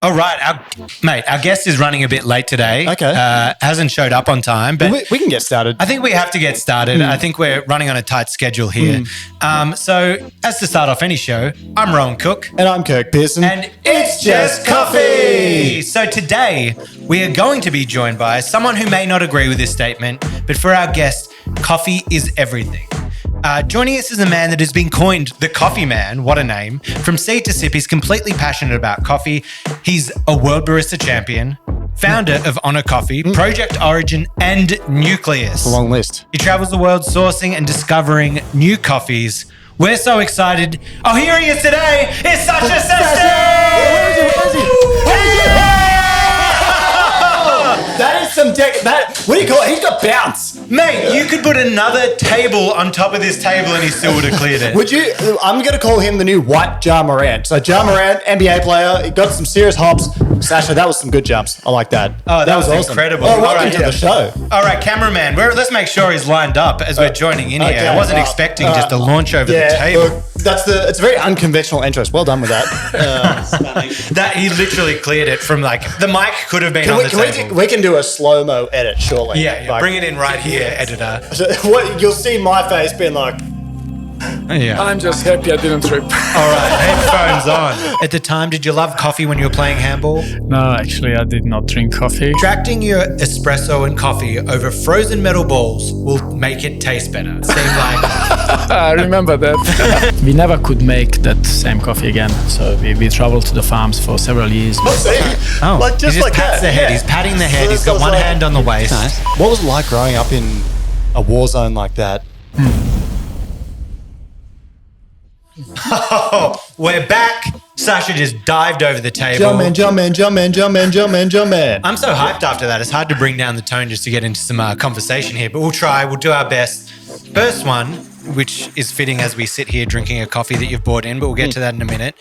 All right, our guest is running a bit late today. Okay. Hasn't showed up on time, but we can get started. I think we have to get started. I think we're running on a tight schedule here. So, as to start off any show, I'm Rowan Cook. And I'm Kirk Pearson. And it's just coffee! So today, we are going to be joined by someone who may not agree with this statement, but for our guest, coffee is everything. Joining us is a man that has been coined the Coffee Man. What a name. From seed to sip, he's completely passionate about coffee. He's a World Barista Champion, founder of Ona Coffee, Project Origin, and Nucleus. It's a long list. He travels the world sourcing and discovering new coffees. We're so excited. Oh, here he is today. It's Sasa Sestic! Where is he? That is some what do you call it? He's got bounce. Mate, you could put another table on top of this table and he still would have cleared it. Would you? I'm going to call him the new white Ja Morant. So Ja Morant, NBA player, he got some serious hops. Sasha, that was some good jumps. I like that. Oh, that was awesome. incredible. Oh, welcome to the show. All right, cameraman, let's make sure he's lined up as we're joining in here. Okay, I wasn't expecting just to launch over the table. Look, it's a very unconventional interest. Well done with that. That he literally cleared it from the mic could have been on the table. We can do a slow-mo edit, surely. Yeah, bring it in right here, editor. What you'll see my face being like. Yeah. I'm just happy I didn't trip. All right, headphones on. At the time, did you love coffee when you were playing handball? No, actually, I did not drink coffee. Extracting your espresso and coffee over frozen metal balls will make it taste better. Seemed like... I remember that. We never could make that same coffee again. So we traveled to the farms for several years. Oh, he just pats the head. Yeah. He's patting the head. He's got one hand on the waist. Nice. What was it like growing up in a war zone like that? Oh, we're back. Sasha just dived over the table. Jump man. I'm so hyped after that. It's hard to bring down the tone just to get into some conversation here, but we'll try. We'll do our best. First one, which is fitting as we sit here drinking a coffee that you've brought in, but we'll get to that in a minute.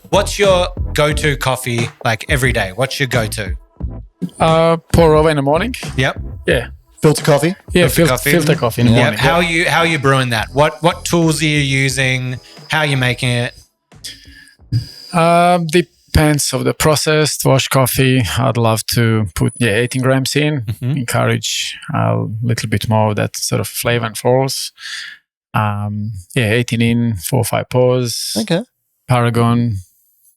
What's your go-to coffee every day? What's your go-to? Pour over in the morning. Yep. Yeah. Filter coffee? Yeah, filter coffee in the morning. How are you brewing that? What tools are you using? How are you making it? Depends of the process. Wash coffee, I'd love to put 18 grams in. Encourage a little bit more of that sort of flavor and flavours. 18 in, 4 or 5 pours. Okay. Paragon.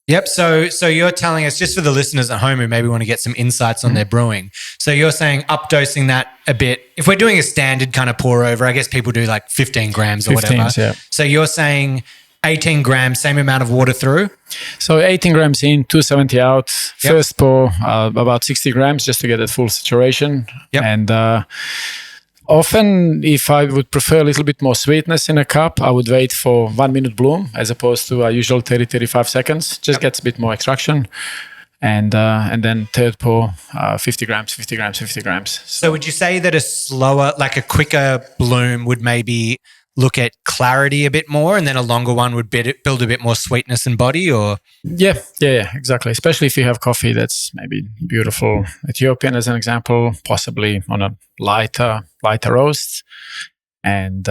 Yep. So you're telling us, just for the listeners at home who maybe want to get some insights on their brewing. So you're saying updosing that a bit. If we're doing a standard kind of pour over, I guess people do 15 grams or whatever. Yeah. So you're saying 18 grams, same amount of water through? So 18 grams in, 270 out. Yep. First pour, about 60 grams just to get that full saturation. Yep. And often, if I would prefer a little bit more sweetness in a cup, I would wait for 1 minute bloom as opposed to a usual 30-35 seconds. Just gets a bit more extraction. And then third pour, 50 grams. So would you say that a slower, a quicker bloom would maybe look at clarity a bit more, and then a longer one would build a bit more sweetness and body, or? Yeah, exactly. Especially if you have coffee that's maybe beautiful Ethiopian as an example, possibly on a lighter roast, and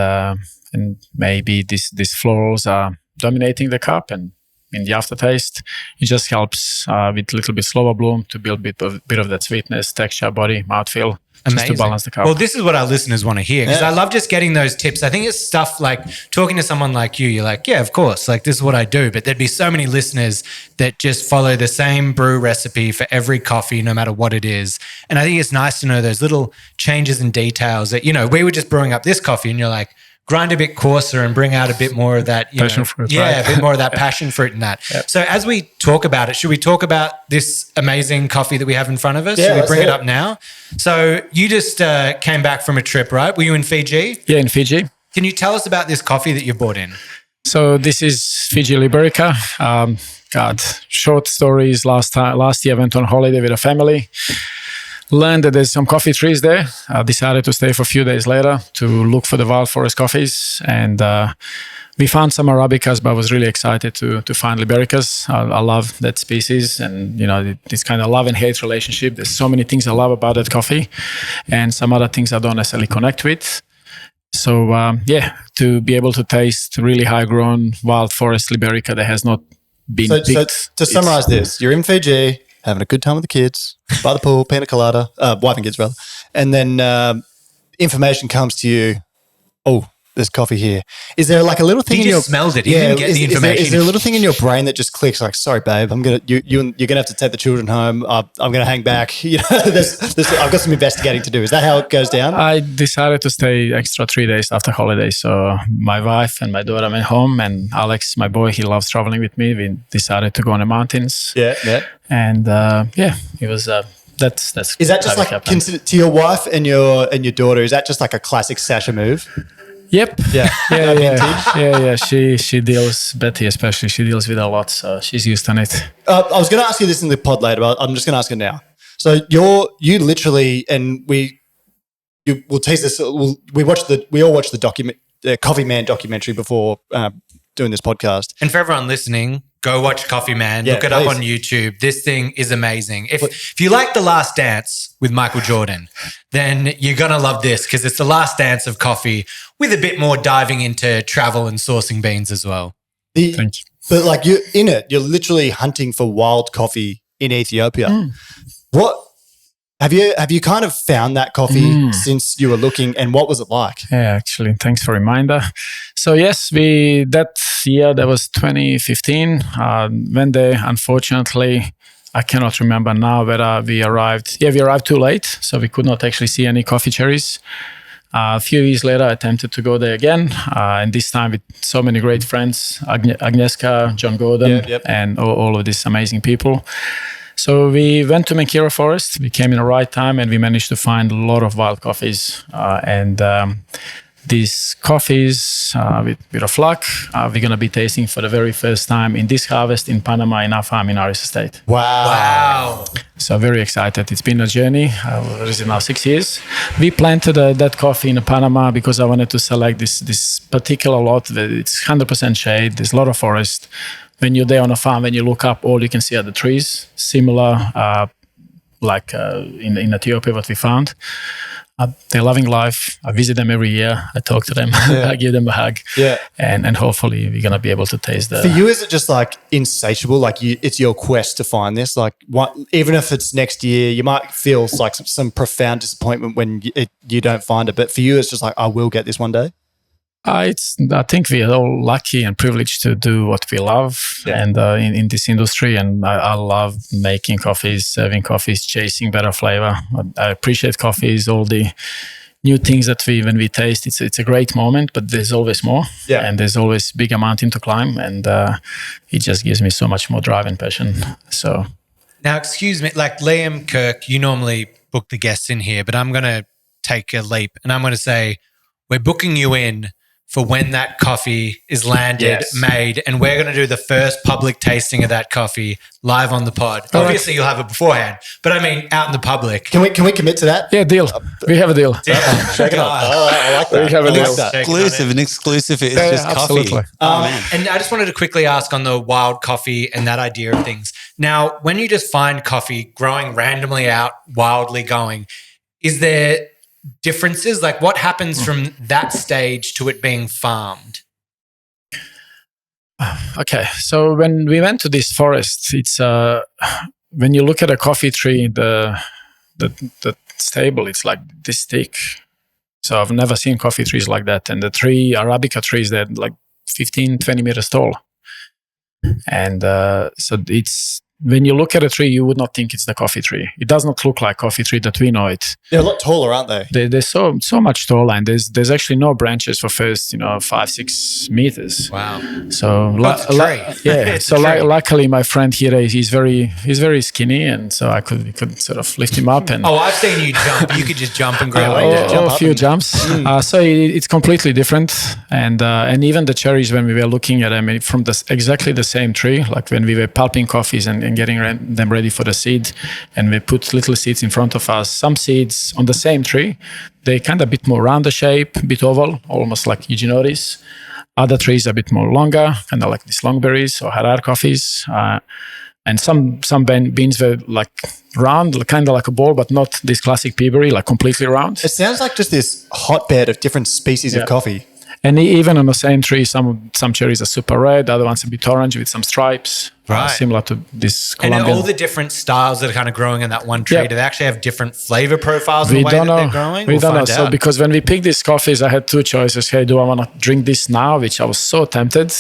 maybe these florals are dominating the cup, and in the aftertaste, it just helps with a little bit slower bloom to build a bit of that sweetness, texture, body, mouthfeel. Just to balance the cup. Well, this is what our listeners want to hear, because I love just getting those tips. I think it's stuff like talking to someone like you. You're like, yeah, of course, this is what I do. But there'd be so many listeners that just follow the same brew recipe for every coffee, no matter what it is. And I think it's nice to know those little changes and details that, we were just brewing up this coffee and you're like, grind a bit coarser and bring out a bit more of that passion fruit. Yeah, a bit more of that passion fruit in that. Yep. So as we talk about it, should we talk about this amazing coffee that we have in front of us? Yeah, should we bring it up now? So you just came back from a trip, right? Were you in Fiji? Yeah, in Fiji. Can you tell us about this coffee that you brought in? So this is Fiji Liberica. Short stories. Last year I went on holiday with a family. Learned that there's some coffee trees there. I decided to stay for a few days later to look for the wild forest coffees. And we found some Arabicas, but I was really excited to find Libericas. I love that species, and this kind of love and hate relationship. There's so many things I love about that coffee, and some other things I don't necessarily connect with. So to be able to taste really high grown wild forest Liberica that has not been So picked. to summarize this, you're in Fiji, having a good time with the kids, by the pool, pina colada, wife and kids rather, and then information comes to you. Oh, there's coffee here. Is there like a little thing You in just your smelled it. You didn't get the information. Is there a little thing in your brain that just clicks? Like, sorry, babe, you're gonna have to take the children home. I'm gonna hang back. You know, I've got some investigating to do. Is that how it goes down? I decided to stay extra 3 days after holiday. So my wife and my daughter went home, and Alex, my boy, he loves traveling with me. We decided to go on the mountains. Yeah. And it was. That's. Is that just how it like happened. to your wife and your daughter? Is that just like a classic Sasha move? Yep. Yeah. Yeah. She deals, Betty especially, she deals with a lot, so she's used on it. I was going to ask you this in the pod later, but I'm just going to ask it now. So you literally, and we'll tease this. We all watched the Coffee Man documentary before doing this podcast. And for everyone listening, go watch Coffee Man. Yeah, look it up please. on YouTube. This thing is amazing. If you like The Last Dance with Michael Jordan, then you're going to love this because it's the last dance of coffee with a bit more diving into travel and sourcing beans as well. Thank you. But like you're literally hunting for wild coffee in Ethiopia. What have you kind of found that coffee since you were looking, and what was it like? Yeah, actually, thanks for reminder. So yes, that year, that was 2015, went there, unfortunately, I cannot remember now whether we arrived. Yeah, we arrived too late, so we could not actually see any coffee cherries. A few years later, I attempted to go there again, and this time with so many great friends, Agnieszka, John Gordon, and all of these amazing people. So we went to Menkira Forest. We came in the right time, and we managed to find a lot of wild coffees. These coffees, with a luck, we're going to be tasting for the very first time in this harvest in Panama, in our farm in Aris Estate. Wow. So very excited. It's been a journey. It's now 6 years. We planted that coffee in Panama because I wanted to select this particular lot. It's 100% shade. There's a lot of forest. When you're there on a farm, when you look up, all you can see are the trees, similar in Ethiopia, what we found. They're loving life. I visit them every year. I talk to them. I give them a hug. Yeah. And hopefully we're going to be able to taste For you, is it just like insatiable? Like it's your quest to find this? Like even if it's next year, you might feel like some profound disappointment when you don't find it. But for you, it's just like, I will get this one day. I think we are all lucky and privileged to do what we love and in this industry. And I love making coffees, serving coffees, chasing better flavor. I appreciate coffees, all the new things that when we taste, it's a great moment, but there's always more. Yeah. And there's always bigger mountain to climb. And it just gives me so much more drive and passion. So now, excuse me, like Liam, Kirk, you normally book the guests in here, but I'm going to take a leap and I'm going to say, we're booking you in for when that coffee is landed, made, and we're going to do the first public tasting of that coffee live on the pod. All Obviously, you'll have it beforehand, but I mean, out in the public. Can we commit to that? Yeah, deal. We have a deal. Shake it up. I like that. We have a deal. An exclusive. It's just absolutely. coffee. And I just wanted to quickly ask on the wild coffee and that idea of things. Now, when you just find coffee growing randomly out, wildly going, is there differences? Like what happens from that stage to it being farmed? Okay, so when we went to this forest, it's when you look at a coffee tree, the stable, it's like this thick. So I've never seen coffee trees like that. And the Arabica trees, they're like 15, 20 meters tall. And so it's, when you look at a tree, you would not think it's the coffee tree. It does not look like coffee tree that we know it. They're a lot taller, aren't they? They're so much taller, and there's actually no branches for first 5-6 meters. Wow! So tree. Luckily my friend here, he's very skinny, and so we could sort of lift him up. And I've seen you jump. You could just jump and grab a few jumps. So it's completely different, and even the cherries, when we were looking at them from exactly the same tree, like when we were pulping coffees and getting them ready for the seed, and we put little seeds in front of us. Some seeds on the same tree, they kind of a bit more rounder shape, a bit oval, almost like Eugenioides. Other trees are a bit more longer, kind of like these longberries or Harar coffees. And some beans were like round, kind of like a ball, but not this classic peaberry, like completely round. It sounds like just this hotbed of different species of coffee. And even on the same tree, some cherries are super red, other ones a bit orange with some stripes. Right. similar to this And Colombian. all the different styles that are kind of growing in that one tree, Yeah. do they actually have different flavor profiles in We the way don't that know. they're growing? We We'll don't know. find So out. because when we picked these coffees, I had two choices. Hey, do I want to drink this now? Which I was so tempted.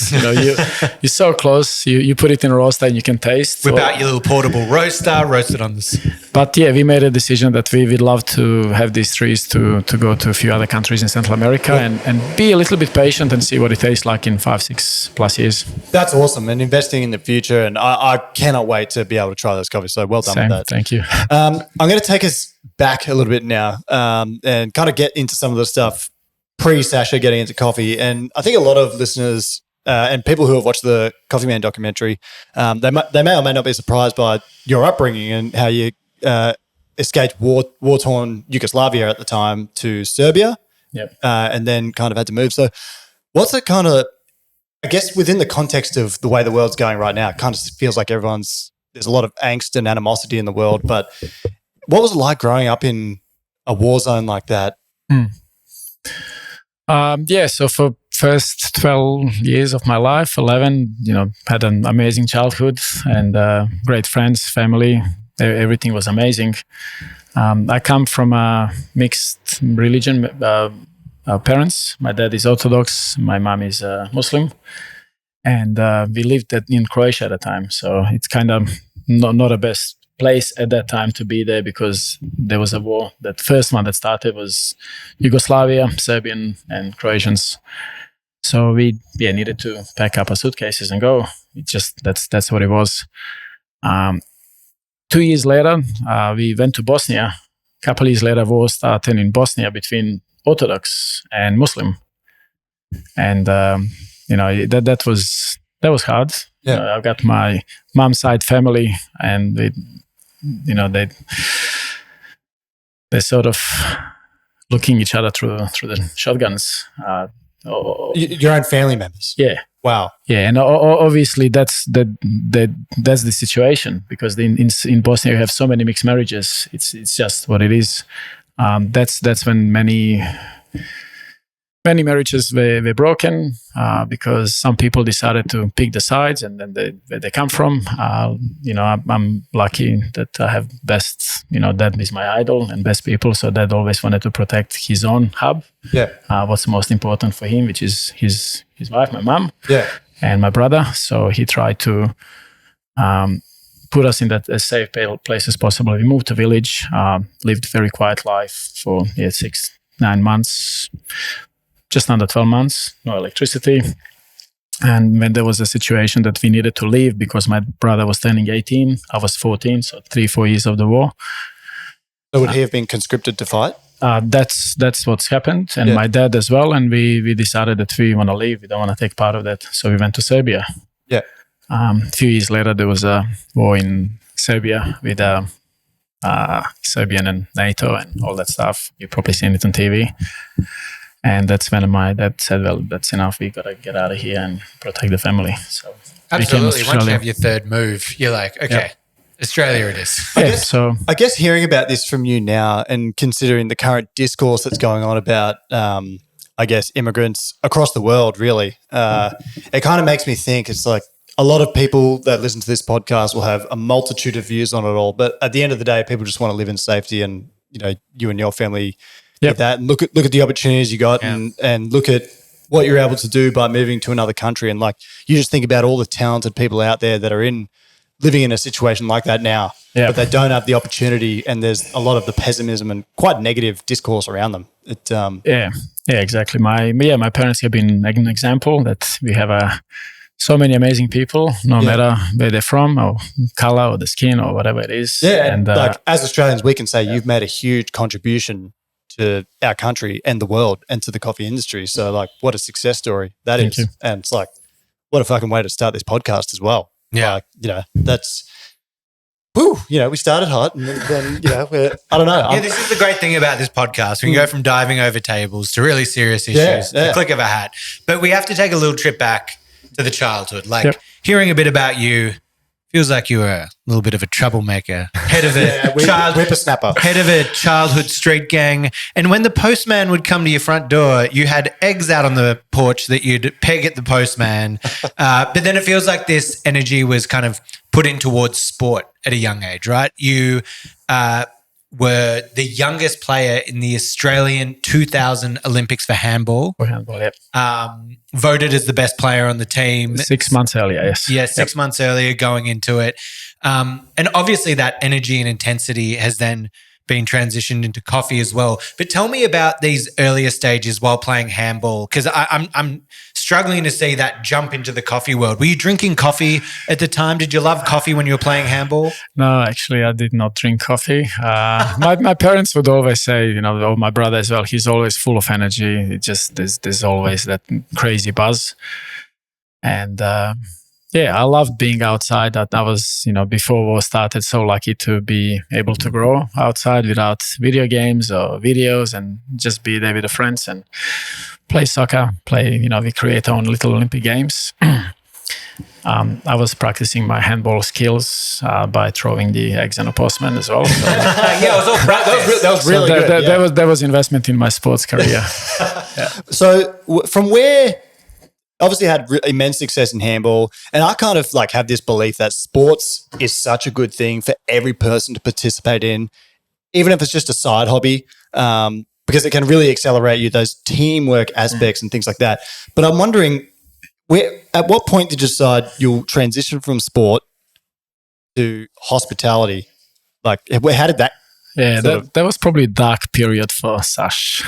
You're so close. You put it in a roaster and you can taste. Whip out your little portable roaster, roast it on this. But yeah, we made a decision that we would love to have these trees to go to a few other countries in Central America and be a little bit patient and see what it tastes like in 5-6+ years. That's awesome. And investing in the future. And I cannot wait to be able to try those coffees. So well done Same. with that. Thank you. I'm going to take us back a little bit now and kind of get into some of the stuff pre-Sasha getting into coffee. And I think a lot of listeners and people who have watched the Coffee Man documentary, they may or may not be surprised by your upbringing and how you escaped war-torn Yugoslavia at the time to Serbia. Yep. And then kind of had to move. So what's it kind of, I guess within the context of the way the world's going right now, it kind of feels like there's a lot of angst and animosity in the world. But what was it like growing up in a war zone like that? So for first 12 years of my life, 11, had an amazing childhood and great friends, family. Everything was amazing. I come from a mixed religion parents. My dad is Orthodox. My mom is Muslim. And we lived in Croatia at the time. So it's kind of not the best place at that time to be there because there was a war. That first one that started was Yugoslavia, Serbian and Croatians. So we needed to pack up our suitcases and go. That's what it was. 2 years later, we went to Bosnia. A couple of years later, war started in Bosnia between Orthodox and Muslim. And, that was hard. Yeah. I've got my mom's side family and they're sort of looking each other through the shotguns. Your own family members? Yeah. Wow. Yeah, and obviously that's the situation because in Bosnia you have so many mixed marriages. It's just what it is. That's when many marriages were broken because some people decided to pick the sides and then where they come from. I'm lucky that I have best. Dad is my idol and best people. So Dad always wanted to protect his own hub. Yeah. What's most important for him, which is his wife, my mom. Yeah. And my brother. So he tried to put us in that as safe place as possible. We moved to village, lived a very quiet life for 6-9 months, just under 12 months, no electricity. And when there was a situation that we needed to leave because my brother was turning 18, I was 14, so 3-4 years of the war. So would he have been conscripted to fight? That's what's happened, and my dad as well. And we decided that we want to leave. We don't want to take part of that, so we went to Serbia. Yeah. A few years later, there was a war in Serbia with Serbian and NATO and all that stuff. You've probably seen it on TV. And that's when my dad said, "Well, that's enough. We gotta get out of here and protect the family." So Absolutely. Once you have your third move, you're like, okay, Australia it is. I guess hearing about this from you now and considering the current discourse that's going on about, immigrants across the world, really, it kind of makes me think it's like a lot of people that listen to this podcast will have a multitude of views on it all. But at the end of the day, people just want to live in safety and, you and your family get that and look at the opportunities you got and look at what you're able to do by moving to another country. And like, you just think about all the talented people out there that are living in a situation like that now, but they don't have the opportunity, and there's a lot of the pessimism and quite negative discourse around them. Exactly. My parents have been an example that we have so many amazing people, no matter where they're from or color or the skin or whatever it is. Yeah, and as Australians, we can say you've made a huge contribution to our country and the world and to the coffee industry. So like, what a success story that is. And it's like, what a fucking way to start this podcast as well. Yeah. Like, that's, we started hot and then I don't know. Yeah, this is the great thing about this podcast. We can go from diving over tables to really serious issues, the click of a hat. But we have to take a little trip back to the childhood. Like hearing a bit about you, Feels like you were a little bit of a troublemaker, head of a whippersnapper. head of a childhood street gang. And when the postman would come to your front door, you had eggs out on the porch that you'd peg at the postman. But then it feels like this energy was kind of put in towards sport at a young age, right? You were the youngest player in the Australian 2000 Olympics for handball. For handball, yep. Voted as the best player on the team. 6 months earlier, yes. Yeah, 6 months earlier going into it. And obviously that energy and intensity has then been transitioned into coffee as well. But tell me about these earlier stages while playing handball, because I'm struggling to see that jump into the coffee world. Were you drinking coffee at the time? Did you love coffee when you were playing handball? No, actually, I did not drink coffee. My parents would always say, or my brother as well, he's always full of energy. It just, there's always that crazy buzz. And I loved being outside. I was, before war started, so lucky to be able to grow outside without video games or videos and just be there with the friends and play soccer, we create our own little Olympic games. I was practicing my handball skills by throwing the eggs on a postman as well. So, Yeah, it was all practice. That was really good. There was investment in my sports career. So from where, obviously had immense success in handball, and I kind of have this belief that sports is such a good thing for every person to participate in, even if it's just a side hobby, because it can really accelerate you, those teamwork aspects and things like that. But I'm wondering, at what point did you decide you'll transition from sport to hospitality? How did that? Yeah, that was probably a dark period for Sash,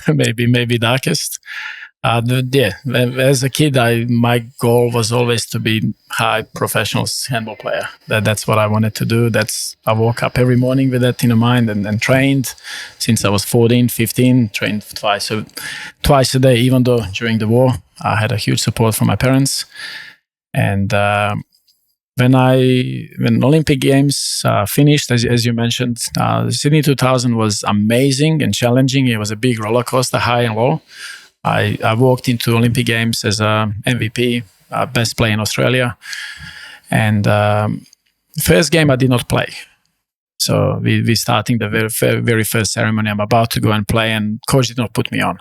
maybe darkest. As a kid, my goal was always to be high professional handball player. That's what I wanted to do. I woke up every morning with that in mind and trained since I was 14, 15, trained twice a day, even though during the war, I had a huge support from my parents. And when Olympic Games finished, as you mentioned, Sydney 2000 was amazing and challenging. It was a big roller coaster, high and low. I walked into Olympic Games as a MVP, best player in Australia. And first game I did not play. So we starting the very first ceremony. I'm about to go and play, and coach did not put me on.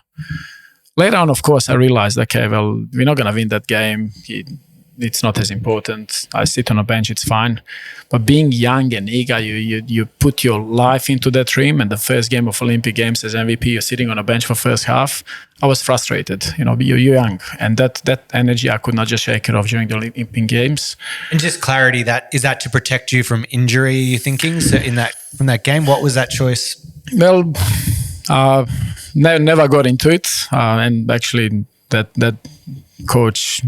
Later on, of course, I realized, okay, well, we're not going to win that game. It's not as important. I sit on a bench, it's fine. But being young and eager, you put your life into that dream. And the first game of Olympic Games as MVP, you're sitting on a bench for first half. I was frustrated. You're young, and that energy I could not just shake it off during the Olympic Games. And just clarity, is that to protect you from injury? You're thinking so from that game? What was that choice? Well, never got into it, and actually that coach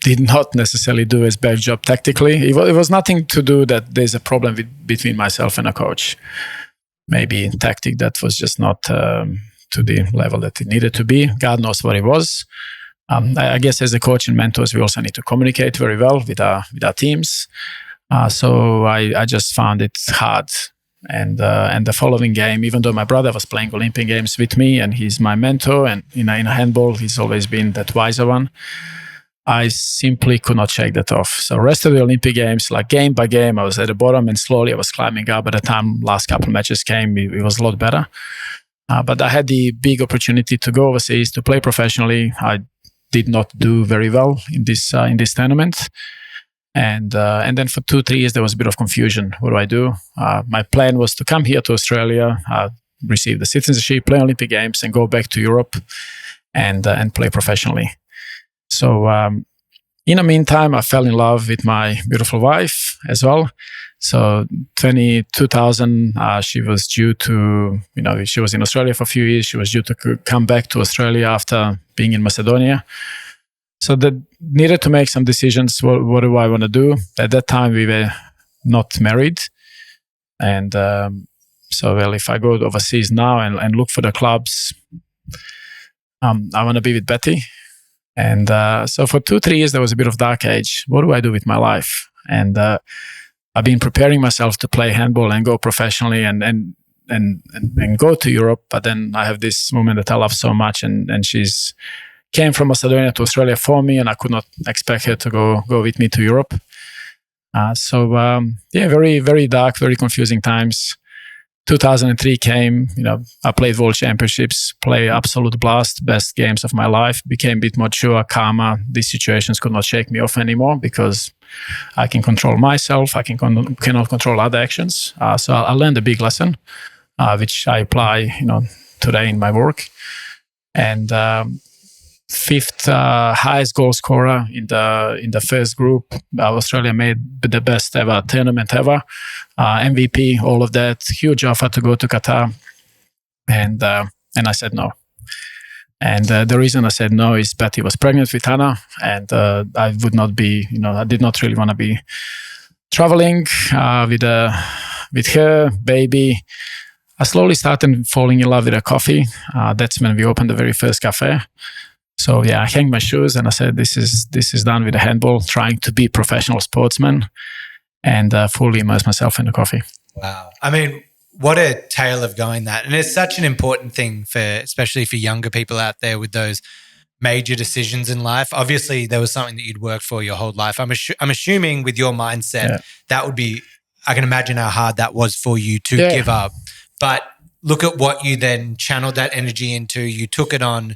did not necessarily do his best job tactically. It was nothing to do that there's a problem between myself and a coach. Maybe tactic that was just not to the level that it needed to be. God knows what it was. I guess as a coach and mentors, we also need to communicate very well with our teams. So I just found it hard. And the following game, even though my brother was playing Olympic Games with me and he's my mentor, and in handball, he's always been that wiser one, I simply could not shake that off. So rest of the Olympic Games, game by game, I was at the bottom and slowly I was climbing up. By the time last couple of matches came, it was a lot better. But I had the big opportunity to go overseas, to play professionally. I did not do very well in this tournament. And then for 2-3 years, there was a bit of confusion. What do I do? My plan was to come here to Australia, receive the citizenship, play Olympic Games, and go back to Europe and play professionally. So in the meantime, I fell in love with my beautiful wife as well. So 2000, she was due to, she was in Australia for a few years. She was due to come back to Australia after being in Macedonia. So that needed to make some decisions. What do I want to do? At that time, we were not married. And if I go overseas now and look for the clubs, I want to be with Betty. And so for 2-3 years, there was a bit of dark age. What do I do with my life? And I've been preparing myself to play handball and go professionally and go to Europe. But then I have this woman that I love so much, and she's came from Macedonia to Australia for me, and I could not expect her to go with me to Europe. Very, very dark, very confusing times. 2003 came, I played World Championships, play absolute blast, best games of my life, became a bit mature, calmer. These situations could not shake me off anymore because I can control myself. I cannot control other actions. So I learned a big lesson, which I apply, today in my work. And fifth highest goal scorer in the first group. Australia made the best ever tournament ever. MVP, all of that. Huge offer to go to Qatar, and I said no. And the reason I said no is Betty was pregnant with Anna, and I would not be, I did not really want to be traveling with her baby. I slowly started falling in love with the coffee. That's when we opened the very first cafe. So I hanged my shoes and I said, this is done with the handball, trying to be professional sportsman and fully immerse myself in the coffee. Wow. I mean, what a tale of going that. And it's such an important thing especially for younger people out there with those major decisions in life. Obviously, there was something that you'd worked for your whole life. I'm assuming with your mindset, that would be, I can imagine how hard that was for you to give up. But look at what you then channeled that energy into. You took it on.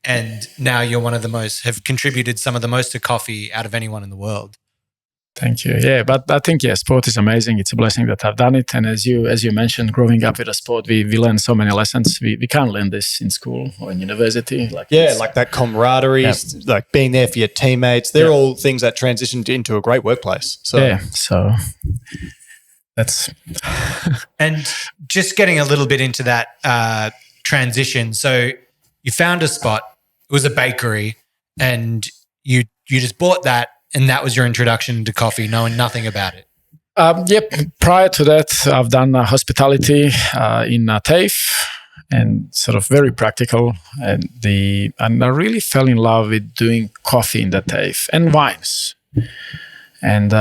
And now you're have contributed some of the most to coffee out of anyone in the world. Thank you. Yeah, but I think, sport is amazing. It's a blessing that I've done it. And as you mentioned, growing up with a sport, we learn so many lessons. We can't learn this in school or in university. Like that camaraderie, like being there for your teammates. They're all things that transitioned into a great workplace. So that's... And just getting a little bit into that transition. So you found a spot. It was a bakery, and you just bought that, and that was your introduction to coffee, knowing nothing about it. Prior to that, I've done hospitality in TAFE, and sort of very practical. And I really fell in love with doing coffee in the TAFE and wines. And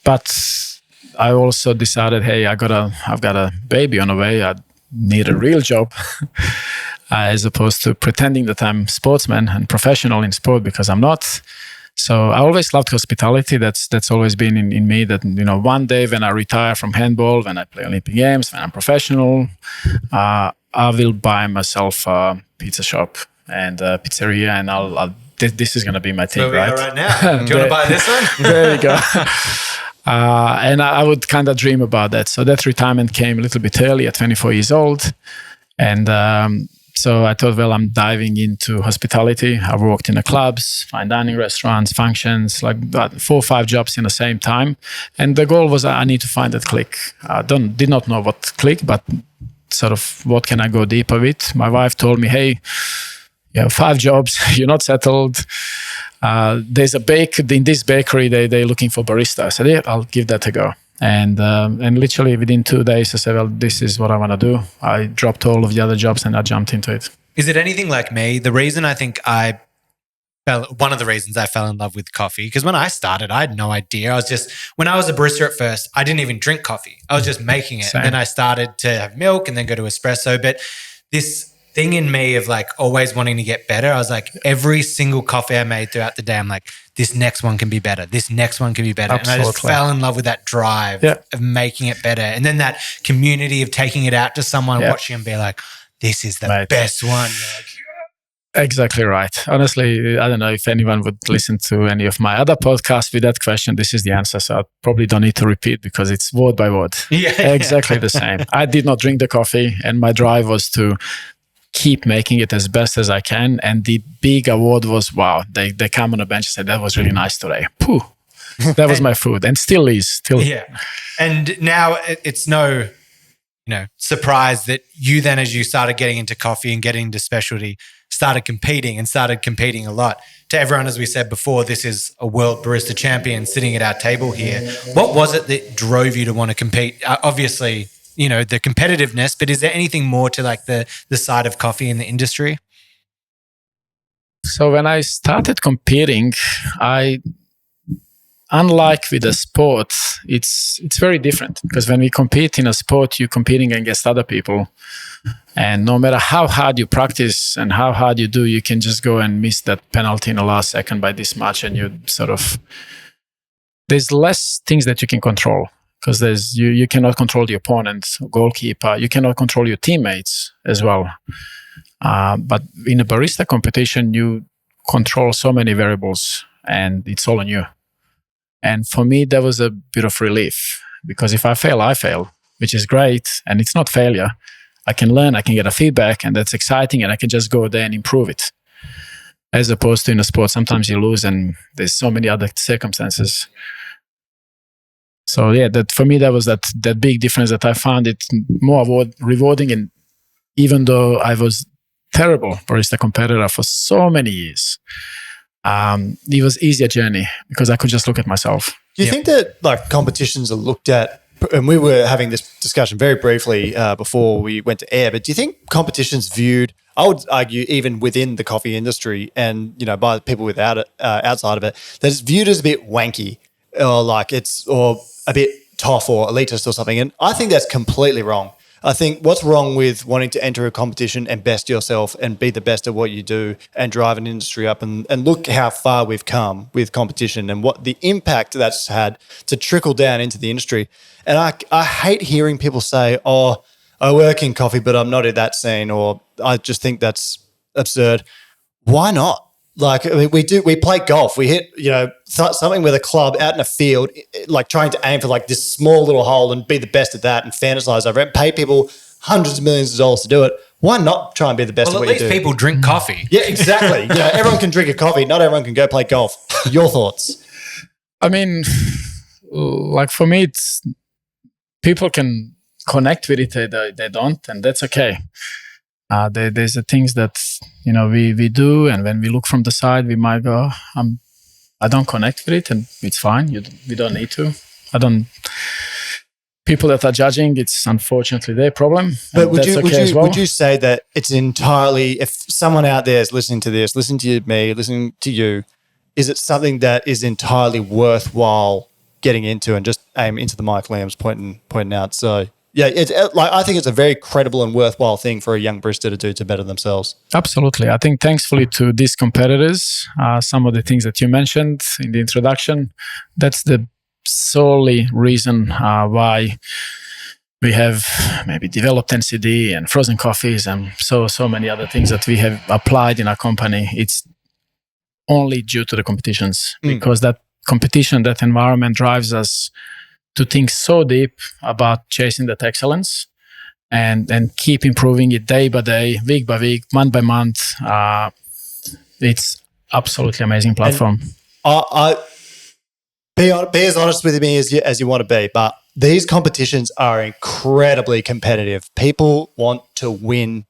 but I also decided, hey, I've got a baby on the way. I need a real job. As opposed to pretending that I'm sportsman and professional in sport, because I'm not. So I always loved hospitality. That's always been in me, that, one day when I retire from handball, when I play Olympic Games, when I'm professional, I will buy myself a pizza shop and a pizzeria, and this is going to be my thing, where we right? are right now. Do you want to buy this one? There you go. And I would kind of dream about that. So that retirement came a little bit early at 24 years old. And so I thought, well, I'm diving into hospitality. I worked in the clubs, fine dining restaurants, functions, like 4 or 5 jobs in the same time. And the goal was I need to find that click. I did not know what click, but sort of what can I go deeper with. My wife told me, hey, you have 5 jobs, you're not settled. There's in this bakery, they're looking for baristas. I said, yeah, I'll give that a go. And literally within 2 days, I said, well, this is what I want to do. I dropped all of the other jobs and I jumped into it. Is it anything like me? The reason I think one of the reasons I fell in love with coffee, because when I started, I had no idea. When I was a barista at first, I didn't even drink coffee. I was just making it. Same. And then I started to have milk and then go to espresso. But this thing in me of like always wanting to get better, I was like, every single coffee I made throughout the day, I'm like, this next one can be better. This next one can be better. Absolutely. And I just fell in love with that drive of making it better. And then that community of taking it out to someone, watching them be like, this is the best one. You're like, exactly right. Honestly, I don't know if anyone would listen to any of my other podcasts with that question. This is the answer. So I probably don't need to repeat because it's word by word. Exactly the same. I did not drink the coffee, and my drive was to keep making it as best as I can. And the big award was, wow, they come on a bench and said, that was really nice today. Pooh. That was my food, and still is. Yeah. And now it's no, surprise that you then, as you started getting into coffee and getting into specialty, started competing a lot. To everyone, as we said before, this is a World Barista Champion sitting at our table here. What was it that drove you to want to compete? Obviously, the competitiveness, but is there anything more to like the side of coffee in the industry? So when I started competing, unlike with a sport, it's very different, because when we compete in a sport, you're competing against other people. And no matter how hard you practice and how hard you do, you can just go and miss that penalty in the last second by this much, and you sort of there's less things that you can control, because you cannot control the opponent, goalkeeper. You cannot control your teammates as well. But in a barista competition, you control so many variables, and it's all on you. And for me, that was a bit of relief, because if I fail, I fail, which is great, and it's not failure. I can learn, I can get a feedback, and that's exciting, and I can just go there and improve it. As opposed to in a sport, sometimes you lose, and there's so many other circumstances. So yeah, that for me, that was that big difference that I found it more rewarding. And even though I was terrible barista competitor for so many years, it was easier journey because I could just look at myself. Do you think that like competitions are looked at, and we were having this discussion very briefly before we went to air, but do you think competitions viewed, I would argue even within the coffee industry and, you know, by people without it, outside of it, that it's viewed as a bit wanky or a bit tough or elitist or something? And I think that's completely wrong. I think what's wrong with wanting to enter a competition and best yourself and be the best at what you do and drive an industry up and look how far we've come with competition and what the impact that's had to trickle down into the industry. And I hate hearing people say, oh, I work in coffee, but I'm not in that scene, or I just think that's absurd. Why not? Like, I mean, we play golf. We hit, you know, something with a club out in a field, like trying to aim for like this small little hole and be the best at that and fantasize over it, pay people hundreds of millions of dollars to do it. Why not try and be the best at what you do? Well, at least people drink coffee. Yeah, exactly. You know, everyone can drink a coffee. Not everyone can go play golf. Your thoughts? I mean, like for me, it's people can connect with it. They don't, and that's okay. There's the things that, you know, we do, and when we look from the side, we might go, I don't connect with it, and it's fine. We don't need to. People that are judging, it's unfortunately their problem. But would you say that it's entirely, if someone out there is listening to this, listening to me, listening to you, is it something that is entirely worthwhile getting into and just aim into the mic Liam's pointing out? So yeah, it's like, I think it's a very credible and worthwhile thing for a young barista to do to better themselves. Absolutely. I think thankfully to these competitors, some of the things that you mentioned in the introduction, that's the solely reason why we have maybe developed NCD and frozen coffees and so many other things that we have applied in our company. It's only due to the competitions, because that competition, that environment drives us to think so deep about chasing that excellence and keep improving it day by day, week by week, month by month. It's absolutely amazing platform. Be as honest with me as you want to be, but these competitions are incredibly competitive. People want to win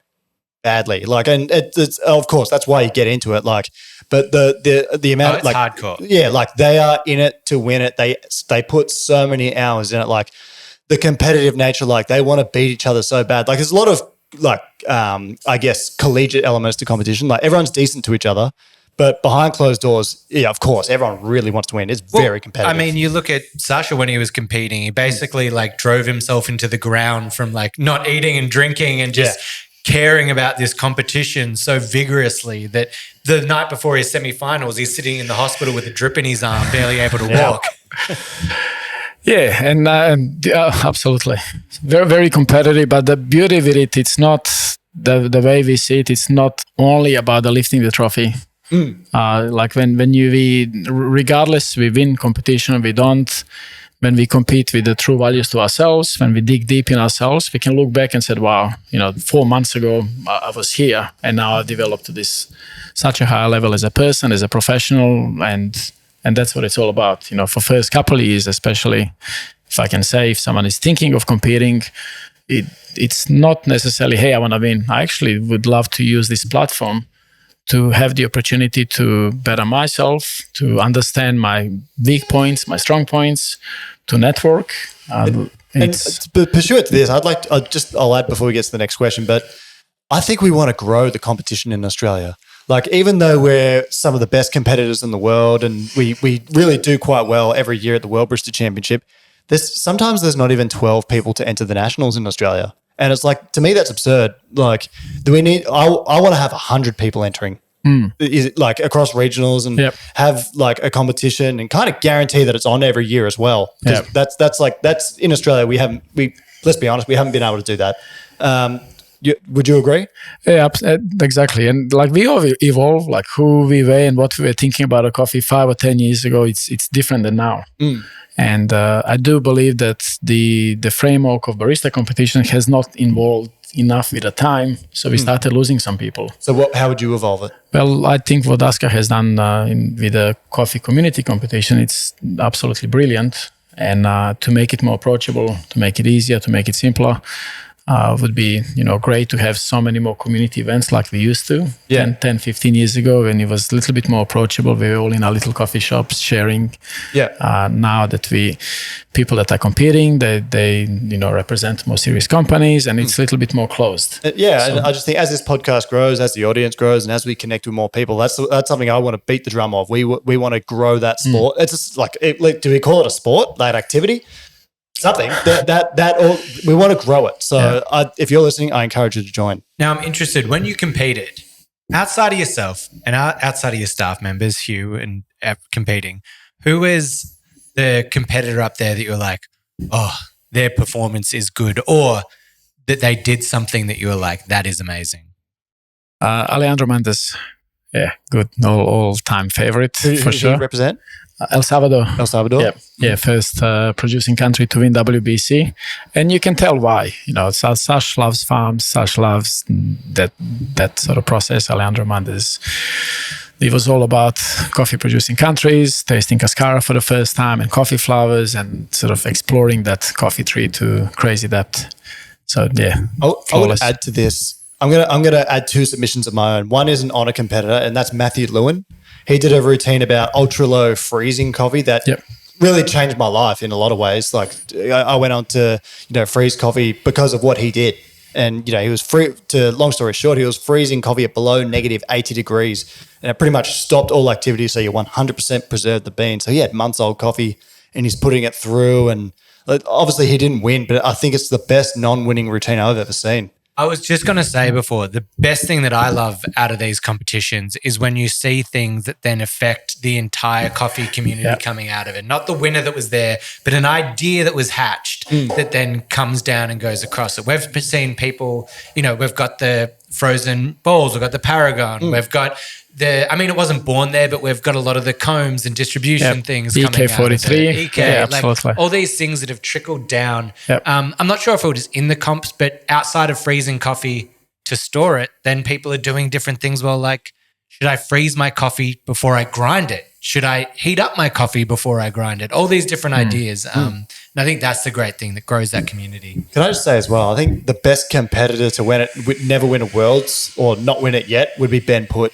badly, like, and it's of course that's why you get into it. Like, but the amount, it's like hardcore. Yeah, like they are in it to win it. They put so many hours in it. Like the competitive nature, like they want to beat each other so bad. Like there's a lot of like I guess collegiate elements to competition. Like everyone's decent to each other. But behind closed doors, yeah, of course, everyone really wants to win. It's very competitive. I mean, you look at Sasha when he was competing, he basically like drove himself into the ground from like not eating and drinking and just caring about this competition so vigorously that the night before his semi-finals, he's sitting in the hospital with a drip in his arm, barely able to walk. Yeah, and absolutely. Very, very competitive. But the beauty with it, it's not the way we see it, it's not only about the lifting the trophy. Like when regardless, we win competition, we don't. When we compete with the true values to ourselves, when we dig deep in ourselves, we can look back and say, wow, 4 months ago, I was here and now I've developed to this such a high level as a person, as a professional. And that's what it's all about. For first couple of years, especially, if I can say, if someone is thinking of competing, it's not necessarily, hey, I want to win. I actually would love to use this platform to have the opportunity to better myself, to understand my weak points, my strong points, to network. And pursuant to this, I'll add before we get to the next question, but I think we want to grow the competition in Australia. Like, even though we're some of the best competitors in the world and we really do quite well every year at the World Barista Championship, sometimes there's not even 12 people to enter the nationals in Australia. And it's like, to me, that's absurd. Like, I want to have 100 people entering is it like across regionals and have like a competition and kind of guarantee that it's on every year as well. Because that's in Australia. Let's be honest, we haven't been able to do that. Would you agree? Yeah, exactly. And like we all evolve, like who we were and what we were thinking about a coffee 5 or 10 years ago, it's different than now. And I do believe that the framework of barista competition has not evolved enough with the time, so we started losing some people. So how would you evolve it? Well, I think what Aska has done with the coffee community competition, it's absolutely brilliant. And to make it more approachable, to make it easier, to make it simpler, would be great to have so many more community events like we used to 10, 15 years ago, when it was a little bit more approachable. We were all in our little coffee shops sharing. Now that people that are competing, they represent more serious companies, and it's a little bit more closed. And I just think as this podcast grows, as the audience grows, and as we connect with more people, that's something I want to beat the drum of. We want to grow that sport. It's just like, do we call it a sport, that activity? Something that all, we want to grow it. So if you're listening, I encourage you to join. Now I'm interested, when you competed, outside of yourself and outside of your staff members, Hugh, and competing, who is the competitor up there that you're like, oh, their performance is good, or that they did something that you were like, that is amazing? Alejandro Mendes. Yeah, good. All-time favorite for sure. Who represent? El Salvador. First producing country to win WBC, and you can tell why. Sash loves farms. Sash loves that sort of process. Alejandro Mendes, it was all about coffee producing countries, tasting cascara for the first time and coffee flowers, and sort of exploring that coffee tree to crazy depth. So I would add to this. I'm gonna add 2 submissions of my own. One is an Ona competitor, and that's Matthew Lewin. He did a routine about ultra low freezing coffee that really changed my life in a lot of ways. Like I went on to freeze coffee because of what he did, and he was long story short, he was freezing coffee at below negative 80 degrees, and it pretty much stopped all activity. So you 100% preserved the bean. So he had months old coffee, and he's putting it through. And obviously he didn't win, but I think it's the best non-winning routine I've ever seen. I was just going to say before, the best thing that I love out of these competitions is when you see things that then affect the entire coffee community coming out of it. Not the winner that was there, but an idea that was hatched that then comes down and goes across it. We've seen people, we've got the frozen bowls, we've got the Paragon, we've got it wasn't born there, but we've got a lot of the combs and distribution things coming out of it. EK, absolutely. All these things that have trickled down. I'm not sure if it was in the comps, but outside of freezing coffee to store it, then people are doing different things. Well, like, should I freeze my coffee before I grind it? Should I heat up my coffee before I grind it? All these different ideas. And I think that's the great thing that grows that community. Can I just say as well, I think the best competitor to never win a Worlds or not win it yet would be Benjamin Putt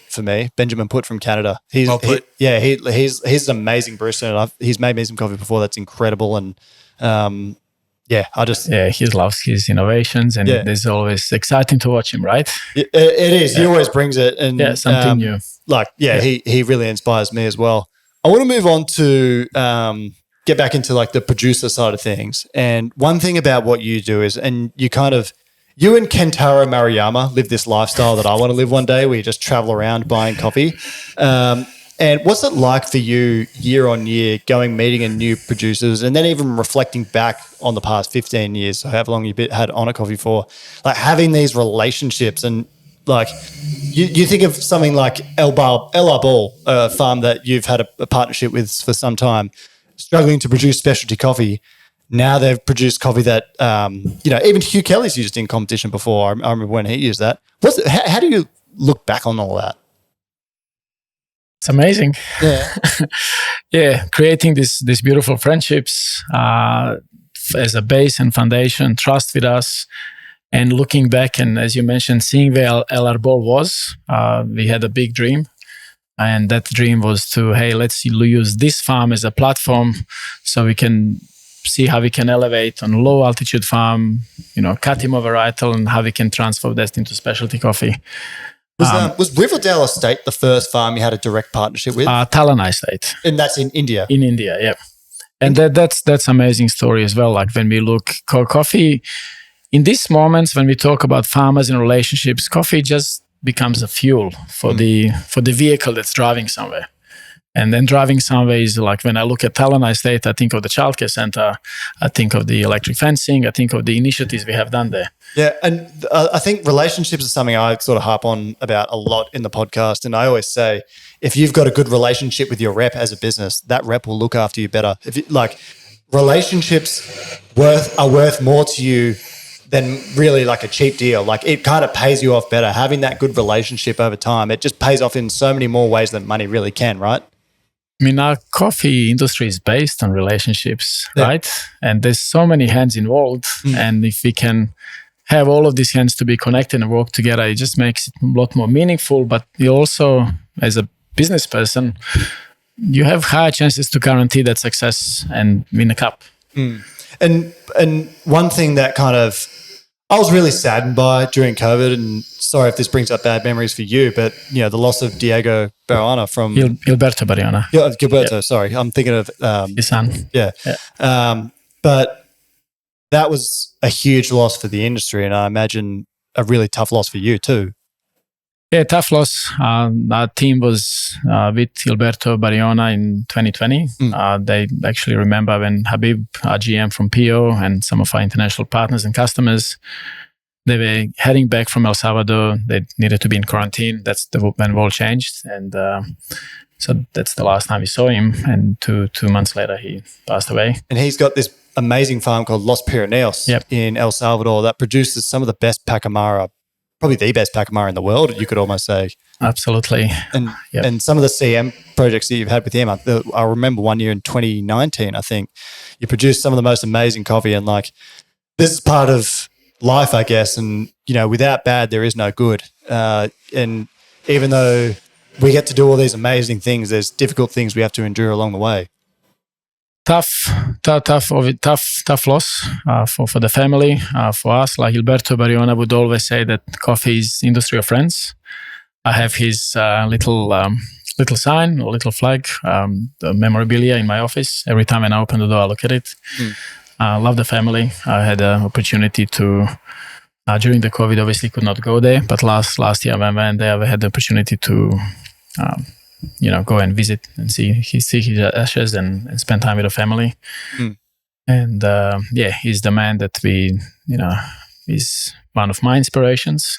from Canada. He's an amazing barista, and he's made me some coffee before that's incredible. And he loves his innovations, and it's always exciting to watch him, right? It is. He always brings it, and something new. He really inspires me as well. I want to move on to get back into like the producer side of things. And one thing about what you do is, and you and Kentaro Maruyama live this lifestyle that I want to live one day, where you just travel around buying coffee. And what's it like for you year on year, meeting new producers, and then even reflecting back on the past 15 years, so however long you've had Ona Coffee for, like having these relationships, and like you think of something like El Arbol, a farm that you've had a partnership with for some time, struggling to produce specialty coffee. Now they've produced coffee that, even Hugh Kelly's used in competition before. I remember when he used that. How do you look back on all that? It's amazing. Yeah. Creating these beautiful friendships as a base and foundation, trust with us, and looking back and, as you mentioned, seeing where El Arbol was. We had a big dream, and that dream was to, hey, let's use this farm as a platform so we can see how we can elevate on a low altitude farm, cut him over varietal, and how we can transfer that into specialty coffee. Was Riverdale Estate the first farm you had a direct partnership with? Talana Estate. And that's in India? In India, yeah. And that's amazing story as well. Like when we look coffee, in these moments when we talk about farmers and relationships, coffee just becomes a fuel for the vehicle that's driving somewhere. And then driving somewhere is like, when I look at Talona Estate, I think of the childcare center, I think of the electric fencing, I think of the initiatives we have done there. Yeah, and I think relationships is something I sort of harp on about a lot in the podcast. And I always say, if you've got a good relationship with your rep as a business, that rep will look after you better. If you, like, relationships are worth more to you than really like a cheap deal. Like, it kind of pays you off better. Having that good relationship over time, it just pays off in so many more ways than money really can, right? I mean, our coffee industry is based on relationships, right? And there's so many hands involved. And if we can have all of these hands to be connected and work together, it just makes it a lot more meaningful. But you also, as a business person, you have higher chances to guarantee that success and win a cup. And one thing that kind of I was really saddened by during COVID, and sorry if this brings up bad memories for you, but the loss of Diego Barona from Gilberto Barona. Gilberto, sorry, I'm thinking of his son. Yeah. But that was a huge loss for the industry, and I imagine a really tough loss for you too. Yeah, tough loss. Our team was with Gilberto Barona in 2020. They actually remember when Habib, our GM from PO, and some of our international partners and customers, they were heading back from El Salvador. They needed to be in quarantine. That's when the world changed. And so that's the last time we saw him. And two months later, he passed away. And he's got this amazing farm called Los Pirineos in El Salvador that produces some of the best Pacamara, probably the best Pacamara in the world, you could almost say. Absolutely. And some of the CM projects that you've had with him, I remember one year in 2019, I think, you produced some of the most amazing coffee. And like, this is part of life, I guess. And, without bad, there is no good. And even though we get to do all these amazing things, there's difficult things we have to endure along the way. Tough loss for the family, for us. Like Gilberto Barona would always say that coffee is industry of friends. I have his little sign, or little flag, the memorabilia in my office. Every time when I open the door, I look at it. I love the family. I had an opportunity to, during the COVID, obviously could not go there, but last year when I went there, I had the opportunity to go and visit and see his ashes and spend time with the family. And he's the man that is one of my inspirations.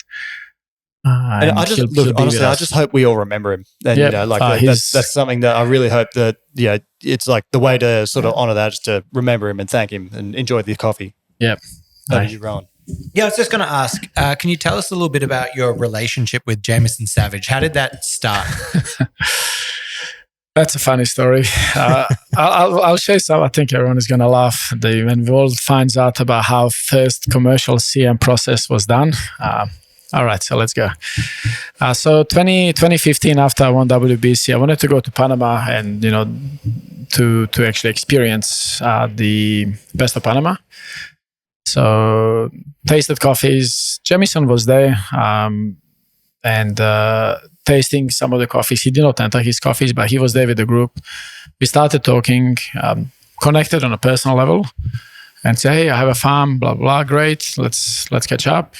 And I just honestly, I just hope we all remember him. And that's something that I really hope that it's like the way to sort of honor that is to remember him and thank him and enjoy the coffee. Yep. How did you, Rowan? Yeah, I was just going to ask, can you tell us a little bit about your relationship with Jameson Savage? How did that start? That's a funny story. I'll share some. I think everyone is going to laugh. When the world finds out about how first commercial CM process was done. All right, so let's go. So 2015, after I won WBC, I wanted to go to Panama and, to actually experience the best of Panama. So tasted coffees. Jameson was there and tasting some of the coffees. He did not enter his coffees, but he was there with the group. We started talking, connected on a personal level, and say, hey, I have a farm, blah, blah, great. Let's catch up.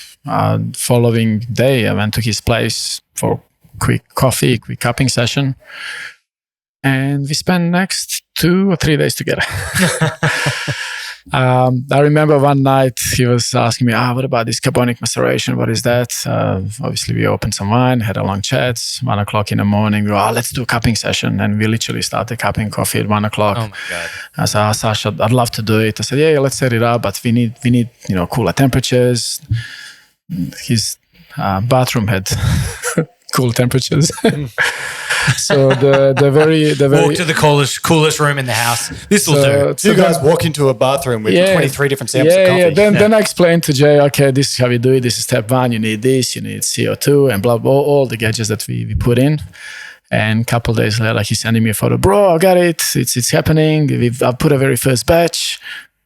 Following day, I went to his place for quick coffee, quick cupping session. And we spent next 2 or 3 days together. I remember one night he was asking me, what about this carbonic maceration? What is that? Obviously, we opened some wine, had a long chat. 1 o'clock in the morning, we were, let's do a cupping session. And we literally started cupping coffee at 1 o'clock. Oh my God. I said, Sasha, I'd love to do it. I said, yeah, let's set it up, but we need cooler temperatures. His bathroom had cool temperatures. So the very walk to the coolest room in the house. This will do. So you guys walk into a bathroom with 23 different samples of coffee. Then I explained to Jay, okay, this is how we do it. This is step 1. You need this. You need CO2 and blah blah. All the gadgets that we put in. And a couple of days later, he's sending me a photo. Bro, I got it. It's happening. I've put a very first batch.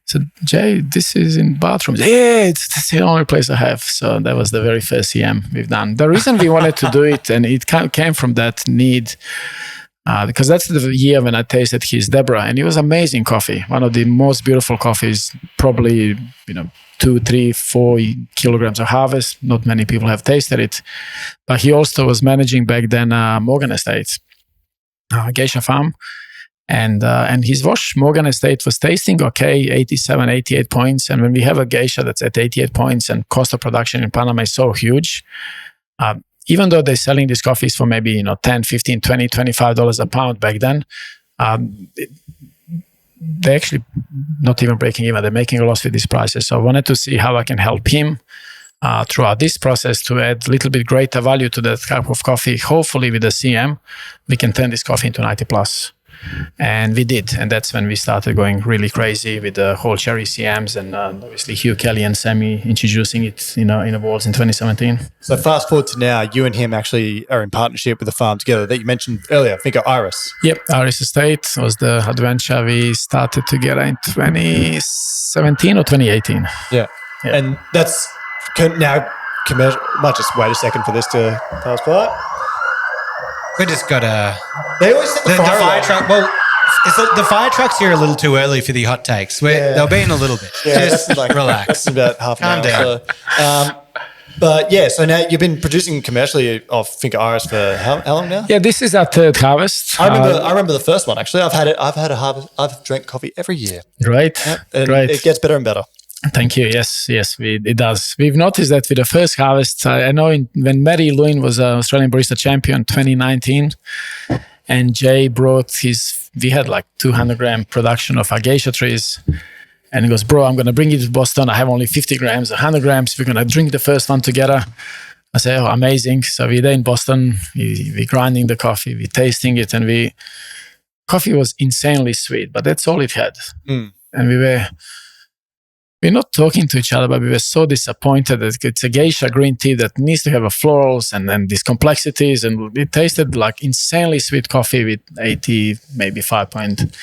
So Jay, this is in bathrooms. Yeah, that's the only place I have. So that was the very first CM we've done. The reason we wanted to do it, and it came from that need. because that's the year when I tasted his Deborah, and it was amazing coffee. One of the most beautiful coffees, probably 2, 3, 4 kilograms of harvest. Not many people have tasted it, but he also was managing back then Morgan Estate, geisha farm. And his wash, Morgan Estate, was tasting okay, 87, 88 points. And when we have a geisha that's at 88 points and cost of production in Panama is so huge, even though they're selling these coffees for maybe, 10, 15, 20, $25 a pound back then, they're actually not even breaking even. They're making a loss with these prices. So I wanted to see how I can help him throughout this process to add a little bit greater value to that cup of coffee. Hopefully with the CM, we can turn this coffee into 90 plus. And we did, and that's when we started going really crazy with the whole cherry CMs, and obviously Hugh Kelly and Sammy introducing it, in the Worlds in 2017. So fast forward to now, you and him actually are in partnership with the farm together that you mentioned earlier. I think Iris. Yep, Iris Estate was the adventure we started together in 2017 or 2018. Yeah. And that's now commercial. Might just wait a second for this to pass by. We just got They always set the fire truck. Well, the fire truck's here a little too early for the hot takes. They'll be in a little bit. Yeah, just relax. It's about half an Calm hour. Down. But so now you've been producing commercially of Finca Iris for how long now? Yeah, this is our third harvest. I remember the first one actually. I've had a harvest. I've drank coffee every year. Right. And right. It gets better and better. Thank you. Yes, it does. We've noticed that with the first harvest. I know when Mary Lewin was Australian Barista Champion 2019, and Jay brought we had like 200 gram production of our geisha trees. And he goes, bro, I'm going to bring you to Boston. I have only 50 grams, 100 grams. We're going to drink the first one together. I say, oh, amazing. So we're there in Boston. We're grinding the coffee. We're tasting it. And coffee was insanely sweet, but that's all it had. And we're not talking to each other, but we were so disappointed that it's a geisha green tea that needs to have a florals and then these complexities. And it tasted like insanely sweet coffee with 80, maybe 5 point.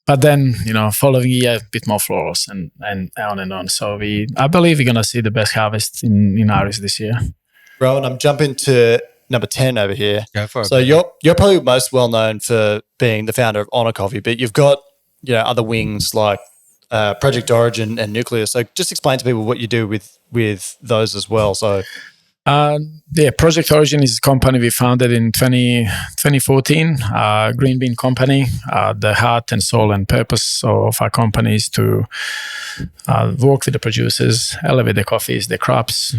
But then, following year, a bit more florals and on and on. So I believe we're going to see the best harvest in Iris this year. Rowan, I'm jumping to number 10 over here. Go for it. So you're probably most well known for being the founder of Ona Coffee, but you've got other wings like Project Origin and Nucleus. So just explain to people what you do with those as well. So Project Origin is a company we founded in 2014, green bean company. The heart and soul and purpose of our company is to work with the producers, elevate the coffees, the crops,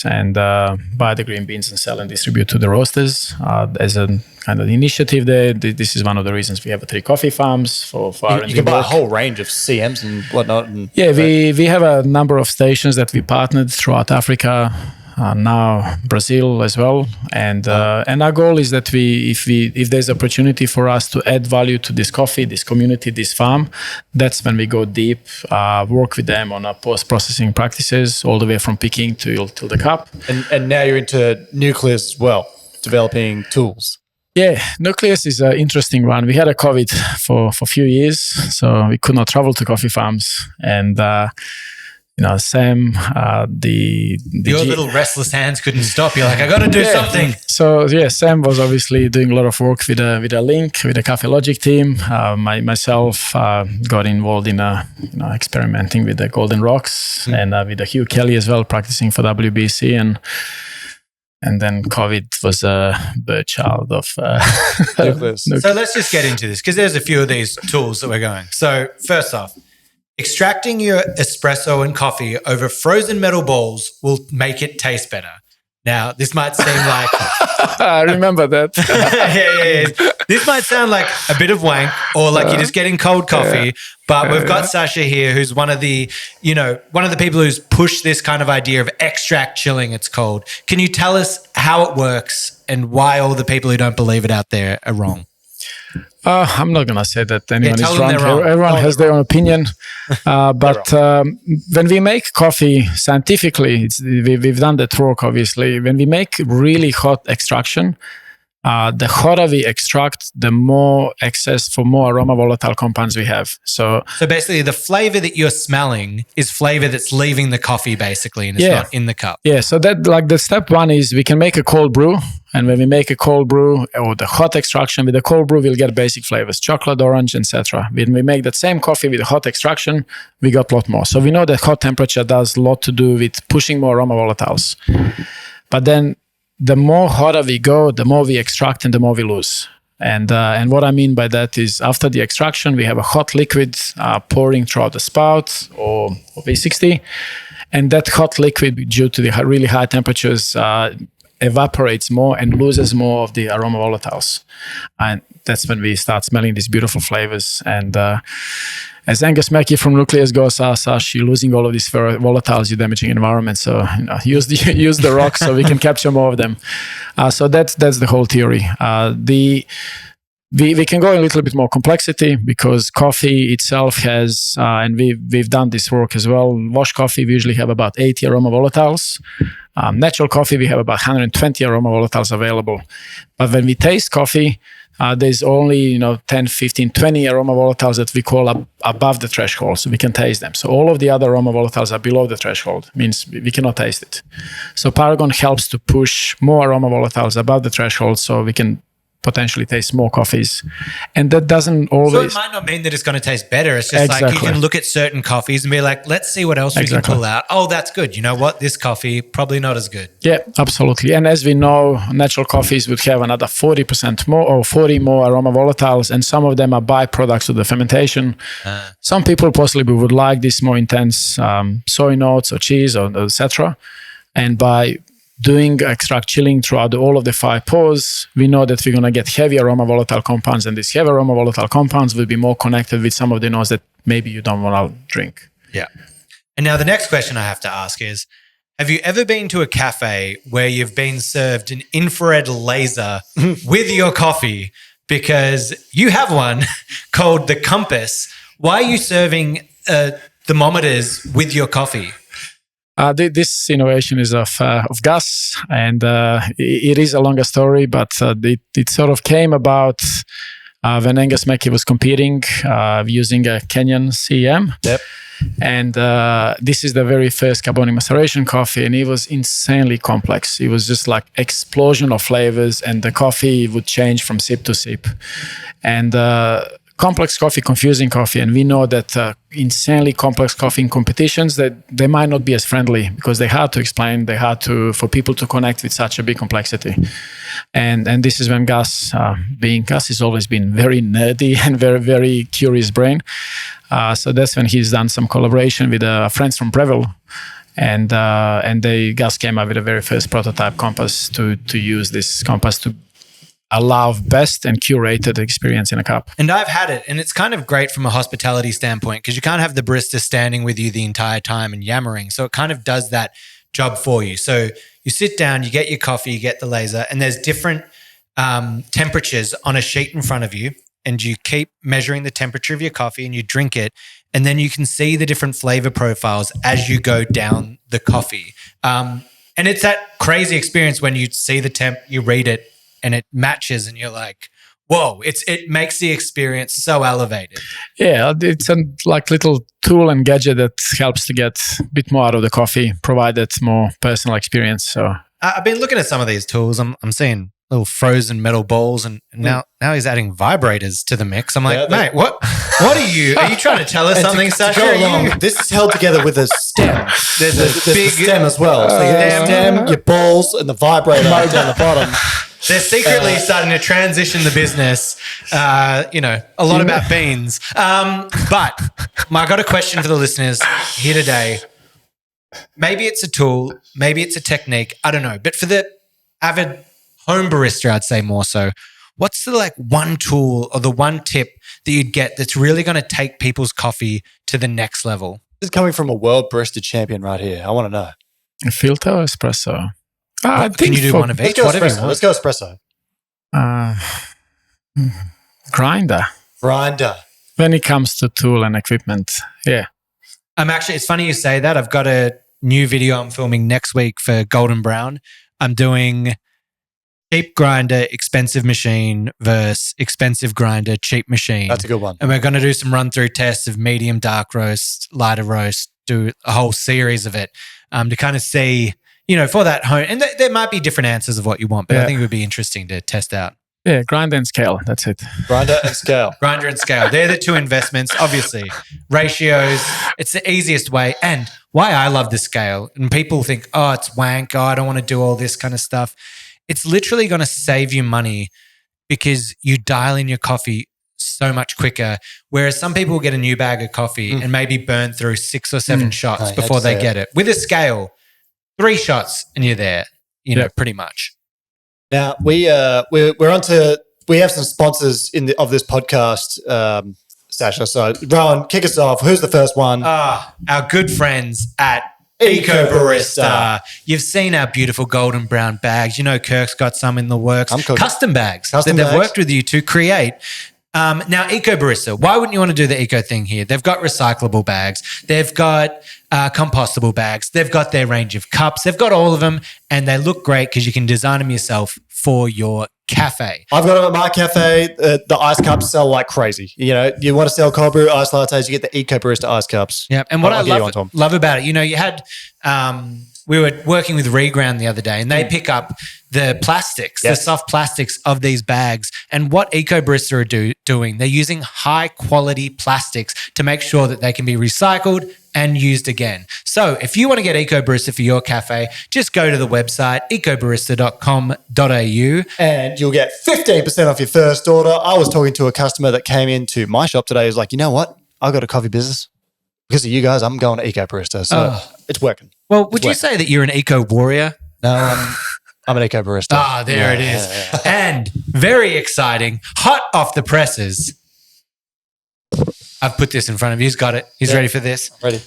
and buy the green beans and sell and distribute to the roasters. As a kind of initiative there, this is one of the reasons we have 3 coffee farms for R&D. You can buy a whole range of CMs and whatnot. We have a number of stations that we partnered throughout Africa. Now Brazil as well, and our goal is that if there's opportunity for us to add value to this coffee, this community, this farm, that's when we go deep, work with them on our post-processing practices, all the way from picking till the cup. And now you're into Nucleus as well, developing tools. Yeah, Nucleus is an interesting one. We had a COVID for a few years, so we could not travel to coffee farms, and Sam, your little restless hands couldn't stop. You're like, I got to do something. So Sam was obviously doing a lot of work with a link with the Cafe Logic team. Myself got involved in experimenting with the Golden Rocks and with the Hugh Kelly as well, practicing for WBC and then COVID was a bird child of Nucleus. So let's just get into this because there's a few of these tools that we're going. So first off, extracting your espresso and coffee over frozen metal balls will make it taste better. Now, this might seem like... I remember that. yeah. This might sound like a bit of wank or like you're just getting cold coffee, but we've got Sasha here who's one of the people who's pushed this kind of idea of extract chilling, it's called. Can you tell us how it works and why all the people who don't believe it out there are wrong? I'm not going to say that anyone is wrong. Wrong. Everyone has their own opinion. But when we make coffee scientifically, we've done that work, obviously. When we make really hot extraction, the hotter we extract, the more access for more aroma volatile compounds we have. So basically the flavor that you're smelling is flavor that's leaving the coffee basically, and it's not in the cup. Yeah, so that like the step one is we can make a cold brew. And when we make a cold brew or the hot extraction with the cold brew, we'll get basic flavors, chocolate, orange, etc. When we make that same coffee with the hot extraction, we got a lot more. So we know that hot temperature does a lot to do with pushing more aroma volatiles. But then the more hotter we go, the more we extract and the more we lose. And what I mean by that is after the extraction, we have a hot liquid pouring throughout the spout or V60. And that hot liquid, due to the really high temperatures, evaporates more and loses more of the aroma volatiles. And that's when we start smelling these beautiful flavors. And as Angus Mackey from Nucleus goes, Sash, you're losing all of these volatiles, you're damaging environment. So use the rock so we can capture more of them. So that's the whole theory. We can go a little bit more complexity because coffee itself has, and we've done this work as well. Wash coffee, we usually have about 80 aroma volatiles. Natural coffee, we have about 120 aroma volatiles available. But when we taste coffee, there's only 10, 15, 20 aroma volatiles that we call above the threshold, so we can taste them. So all of the other aroma volatiles are below the threshold, means we cannot taste it. So Paragon helps to push more aroma volatiles above the threshold so we can potentially taste more coffees. And that doesn't always... So it might not mean that it's going to taste better. It's just like you can look at certain coffees and be like, let's see what else we can pull out. Oh, that's good. You know what? This coffee, probably not as good. Yeah, absolutely. And as we know, natural coffees would have another 40% more or 40 more aroma volatiles, and some of them are byproducts of the fermentation. Some people possibly would like this more intense soy notes or cheese or etc. And by doing extract chilling throughout all of the 5 pours, we know that we're going to get heavy aroma volatile compounds, and these heavy aroma volatile compounds will be more connected with some of the notes that maybe you don't want to drink. Yeah. And now the next question I have to ask is, have you ever been to a cafe where you've been served an infrared laser with your coffee? Because you have one called the Compass. Why are you serving thermometers with your coffee? This innovation is of gas, and it is a longer story, but it sort of came about when Angus Mackey was competing using a Kenyan CEM. Yep. And this is the very first carbonic maceration coffee, and it was insanely complex. It was just like explosion of flavors, and the coffee would change from sip to sip. And complex coffee, confusing coffee, and we know that insanely complex coffee in competitions, that they might not be as friendly because they hard to explain, they hard for people to connect with such a big complexity. And this is when Gus, being Gus, has always been very nerdy and very, very curious brain. So that's when he's done some collaboration with friends from Breville. And Gus came up with the very first prototype compass to use this compass to allow best and curated experience in a cup. And I've had it, and it's kind of great from a hospitality standpoint because you can't have the barista standing with you the entire time and yammering. So it kind of does that job for you. So you sit down, you get your coffee, you get the laser, and there's different temperatures on a sheet in front of you, and you keep measuring the temperature of your coffee and you drink it, and then you can see the different flavor profiles as you go down the coffee. And it's that crazy experience when you see the temp, you read it, and it matches, and you're like, whoa, it makes the experience so elevated. Yeah, it's a little tool and gadget that helps to get a bit more out of the coffee, provide that more personal experience. So I've been looking at some of these tools. I'm seeing little frozen metal balls, and now he's adding vibrators to the mix. I'm like, mate, what are you trying to tell us something, Sasha? To go along, this is held together with a stem. There's a big stem as well. So you have your stem, your balls, and the vibrator down the bottom. They're secretly starting to transition the business, a lot about beans. But I got a question for the listeners here today. Maybe it's a tool, maybe it's a technique, I don't know. But for the avid home barista, I'd say more so, what's the one tool or the one tip that you'd get that's really going to take people's coffee to the next level? This is coming from a World Barista Champion right here. I want to know. A filter or espresso? Can you do one of each? Let's go espresso. Grinder. When it comes to tool and equipment, yeah. It's funny you say that. I've got a new video I'm filming next week for Golden Brown. I'm doing cheap grinder, expensive machine versus expensive grinder, cheap machine. That's a good one. And we're going to do some run-through tests of medium, dark roast, lighter roast, do a whole series of it to kind of see, for that home. And there might be different answers of what you want, but I think it would be interesting to test out. Yeah, grind and scale. That's it. Grinder and scale. Grinder and scale. They're the two investments, obviously. Ratios, it's the easiest way. And why I love the scale, and people think, oh, it's wank. Oh, I don't want to do all this kind of stuff. It's literally going to save you money because you dial in your coffee so much quicker. Whereas some people will get a new bag of coffee and maybe burn through 6 or 7 shots before they get it. With a scale, 3 shots and you're there, pretty much. Now we're on to, we have some sponsors of this podcast, Sasha. So Rowan, kick us off. Who's the first one? Our good friends at Eco Barista. You've seen our beautiful golden brown bags. Kirk's got some in the works. Custom bags that they've worked with you to create. Now, Eco Barista, why wouldn't you want to do the eco thing here? They've got recyclable bags. They've got compostable bags. They've got their range of cups. They've got all of them, and they look great because you can design them yourself for your cafe. I've got them at my cafe. The ice cups sell like crazy. You want to sell cold brew ice lattes, you get the Eco Barista ice cups. Yeah, and what I love about it, you had... we were working with Reground the other day and they pick up the plastics, the soft plastics of these bags. And what Eco Barista are doing, they're using high quality plastics to make sure that they can be recycled and used again. So if you want to get Eco Barista for your cafe, just go to the website ecobarista.com.au and you'll get 15% off your first order. I was talking to a customer that came into my shop today. He was like, you know what? I've got a coffee business. Because of you guys, I'm going to Eco Barista. So it's working. Well, would you say that you're an eco warrior? No, I'm an Eco Barista. There it is. Yeah. And very exciting, hot off the presses. I've put this in front of you. He's got it. He's ready for this. Ready.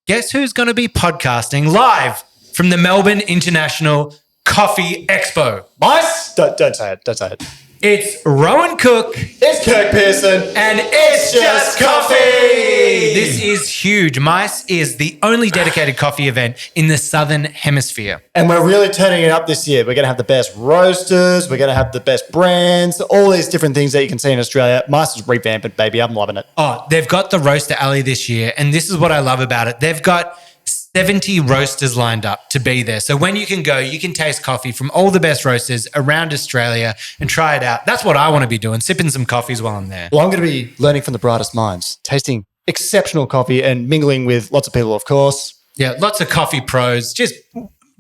Guess who's going to be podcasting live from the Melbourne International Coffee Expo? Mice? Don't say it. Don't say it. It's Rowan Cook. It's Kirk Pearson. And it's just coffee. This is huge. MICE is the only dedicated coffee event in the Southern Hemisphere. And we're really turning it up this year. We're going to have the best roasters. We're going to have the best brands. All these different things that you can see in Australia. MICE is revamping, baby. I'm loving it. Oh, they've got the Roaster Alley this year. And this is what I love about it. They've got 70 roasters lined up to be there. So when you can go, you can taste coffee from all the best roasters around Australia and try it out. That's what I want to be doing, sipping some coffees while I'm there. Well, I'm going to be learning from the brightest minds, tasting exceptional coffee and mingling with lots of people, of course. Yeah, lots of coffee pros, just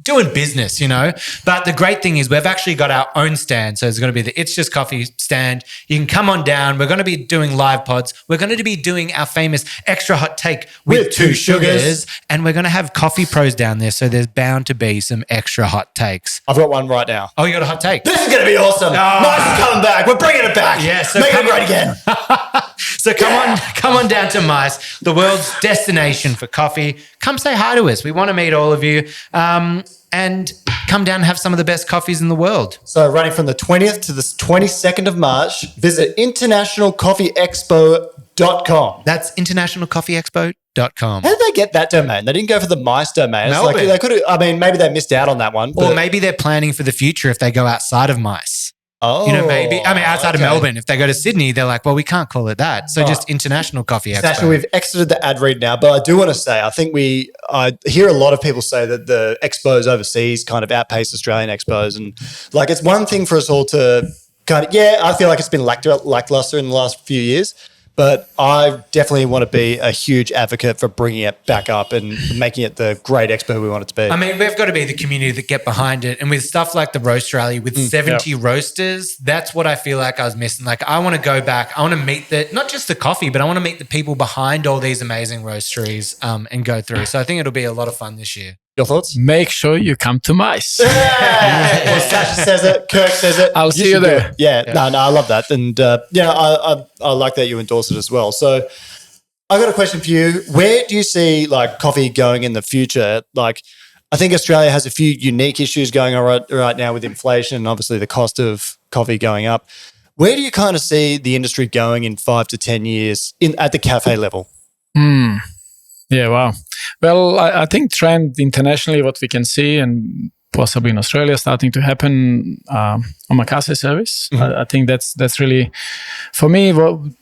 doing business, But the great thing is we've actually got our own stand. So it's going to be the It's Just Coffee stand. You can come on down. We're going to be doing live pods. We're going to be doing our famous extra hot take with 2 sugars. And we're going to have coffee pros down there. So there's bound to be some extra hot takes. I've got one right now. Oh, you got a hot take? This is going to be awesome. MICE is coming back. We're bringing it back. Yeah, so make it great again. So come on down to MICE, the world's destination for coffee. Come say hi to us. We want to meet all of you. And come down and have some of the best coffees in the world. So running from the 20th to the 22nd of March, visit internationalcoffeeexpo.com. That's internationalcoffeeexpo.com. How did they get that domain? They didn't go for the MICE domain. It's like they could have, maybe they missed out on that one. Or maybe they're planning for the future if they go outside of MICE. Oh. Maybe. Outside of Melbourne. If they go to Sydney, they're like, well, we can't call it that. So just International Coffee Expo. Actually, we've exited the ad read now, but I do want to say, I think I hear a lot of people say that the expos overseas kind of outpace Australian expos. And like, it's one thing for us all to kind of, I feel like it's been lackluster in the last few years. But I definitely want to be a huge advocate for bringing it back up and making it the great expo we want it to be. We've got to be the community that get behind it. And with stuff like the Roaster Rally with 70 roasters, that's what I feel like I was missing. Like, I want to go back. I want to meet not just the coffee, but I want to meet the people behind all these amazing roasteries and go through. So I think it'll be a lot of fun this year. Your thoughts? Make sure you come to MICE. Well, Sasha says it. Kirk says it. I'll see you there. No, I love that. And I like that you endorse it as well. So I've got a question for you. Where do you see like coffee going in the future? Like, I think Australia has a few unique issues going on right now with inflation and obviously the cost of coffee going up. Where do you kind of see the industry going in 5 to 10 years at the cafe level? Yeah, wow. Well, I think trend internationally, what we can see and possibly in Australia starting to happen, omakase service. I think that's really, for me,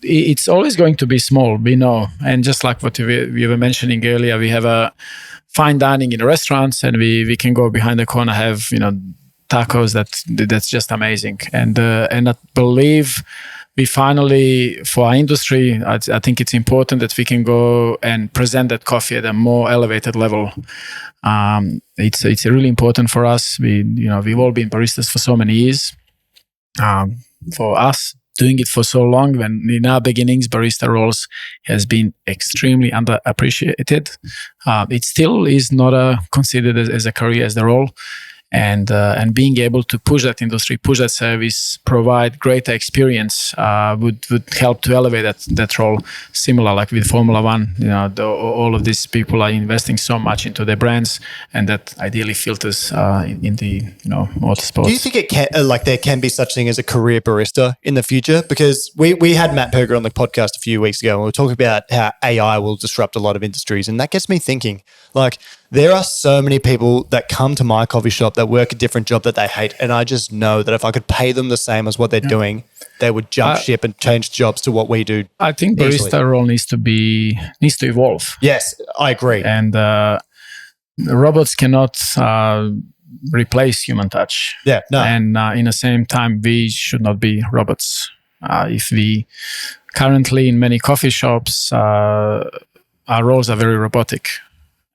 it's always going to be small, we know. And just like what we were mentioning earlier, we have a fine dining in restaurants, and we can go behind the corner, have tacos that's just amazing. And I believe we finally, for our industry, I think it's important that we can go and present that coffee at a more elevated level. It's really important for us. We've all been baristas for so many years. For us, doing it for so long, when in our beginnings, barista roles has been extremely underappreciated. It still is not considered as a career, as the role. And being able to push that industry, push that service, provide greater experience would help to elevate that role. Similar like with Formula One, all of these people are investing so much into their brands, and that ideally filters in the motorsports. Do you think it can there can be such thing as a career barista in the future? Because we had Matt Perger on the podcast a few weeks ago, and we were talking about how AI will disrupt a lot of industries, and that gets me thinking. There are so many people that come to my coffee shop that work a different job that they hate, and I just know that if I could pay them the same as what they're doing, they would jump ship and change jobs to what we do. I think barista role needs to evolve. Yes, I agree. And robots cannot replace human touch. Yeah, no. And in the same time, we should not be robots. If we currently in many coffee shops, our roles are very robotic.